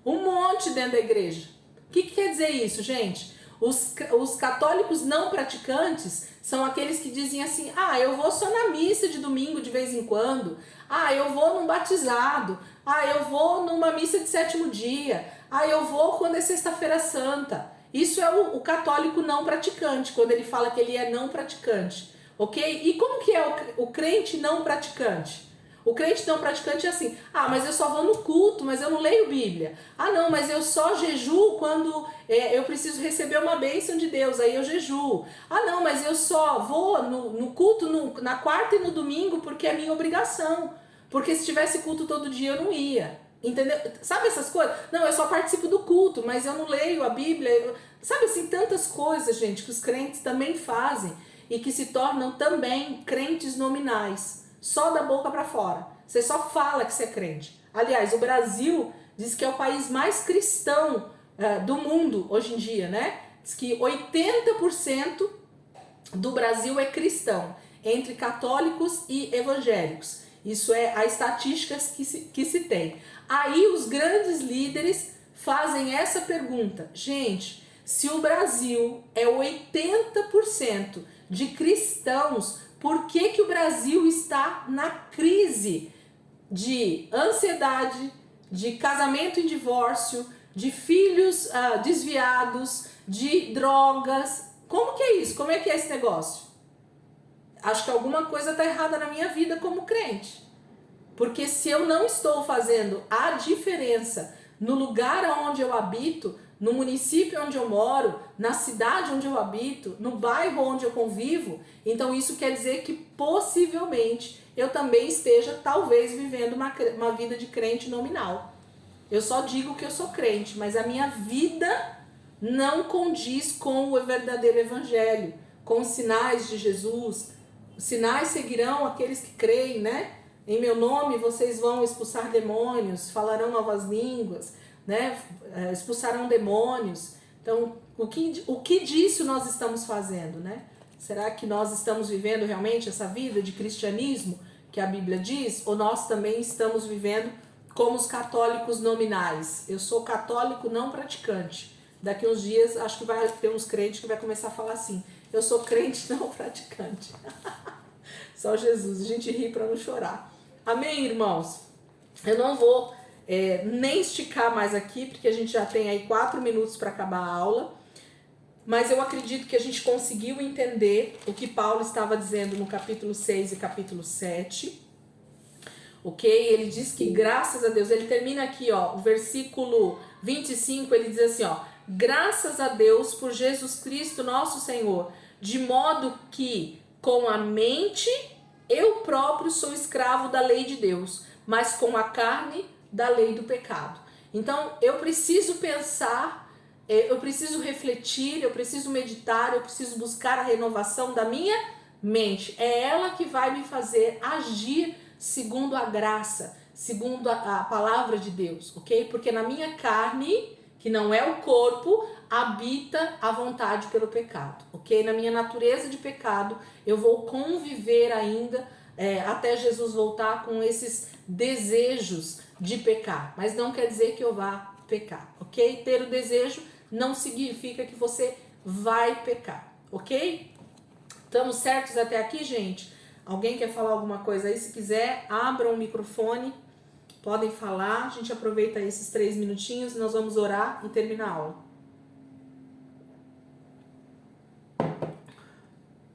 Um monte dentro da igreja. O que quer dizer isso, gente? Os católicos não praticantes são aqueles que dizem assim: ah, eu vou só na missa de domingo de vez em quando, ah, eu vou num batizado, ah, eu vou numa missa de sétimo dia, ah, eu vou quando é sexta-feira santa. Isso é o católico não praticante, quando ele fala que ele é não praticante, ok? E como que é o crente não praticante? O crente não praticante é assim: ah, mas eu só vou no culto, mas eu não leio Bíblia. Ah, não, mas eu só jejuo quando eu preciso receber uma bênção de Deus, aí eu jejuo. Ah, não, mas eu só vou no culto na quarta e no domingo porque é minha obrigação. Porque se tivesse culto todo dia eu não ia. Entendeu? Sabe essas coisas? Não, eu só participo do culto, mas eu não leio a Bíblia. Sabe assim, tantas coisas, gente, que os crentes também fazem e que se tornam também crentes nominais. Só da boca para fora. Você só fala que você é crente. Aliás, o Brasil diz que é o país mais cristão do mundo hoje em dia, né? Diz que 80% do Brasil é cristão, entre católicos e evangélicos. Isso é a estatística que se tem. Aí os grandes líderes fazem essa pergunta: gente, se o Brasil é 80% de cristãos, por que o Brasil está na crise de ansiedade, de casamento em divórcio, de filhos desviados, de drogas? Como que é isso? Como é que é esse negócio? Acho que alguma coisa está errada na minha vida como crente. Porque se eu não estou fazendo a diferença no lugar onde eu habito, no município onde eu moro, na cidade onde eu habito, no bairro onde eu convivo, então isso quer dizer que possivelmente eu também esteja talvez vivendo uma vida de crente nominal. Eu só digo que eu sou crente, mas a minha vida não condiz com o verdadeiro evangelho, com os sinais de Jesus. Os sinais seguirão aqueles que creem, né? Em meu nome vocês vão expulsar demônios, falarão novas línguas, né? Expulsarão demônios. Então, o que disso nós estamos fazendo, né? Será que nós estamos vivendo realmente essa vida de cristianismo que a Bíblia diz? Ou nós também estamos vivendo como os católicos nominais? Eu sou católico não praticante. Daqui uns dias, acho que vai ter uns crentes que vai começar a falar assim: eu sou crente não praticante. Só Jesus, a gente ri para não chorar. Amém, irmãos? Eu não vou nem esticar mais aqui, porque a gente já tem aí 4 minutos para acabar a aula, mas eu acredito que a gente conseguiu entender o que Paulo estava dizendo no capítulo 6 e capítulo 7, ok? Ele diz que graças a Deus, ele termina aqui, ó, o versículo 25, ele diz assim, ó: graças a Deus por Jesus Cristo nosso Senhor, de modo que com a mente eu próprio sou escravo da lei de Deus, mas com a carne da lei do pecado. Então eu preciso pensar, eu preciso refletir, eu preciso meditar, eu preciso buscar a renovação da minha mente. É ela que vai me fazer agir segundo a graça, segundo a palavra de Deus, ok? Porque na minha carne, que não é o corpo, habita a vontade pelo pecado, ok? Na minha natureza de pecado, eu vou conviver ainda até Jesus voltar com esses desejos de pecar, mas não quer dizer que eu vá pecar, ok? Ter o desejo não significa que você vai pecar, ok? Estamos certos até aqui, gente? Alguém quer falar alguma coisa aí? Se quiser, abram o microfone, podem falar. A gente aproveita esses 3 minutinhos, nós vamos orar e terminar a aula.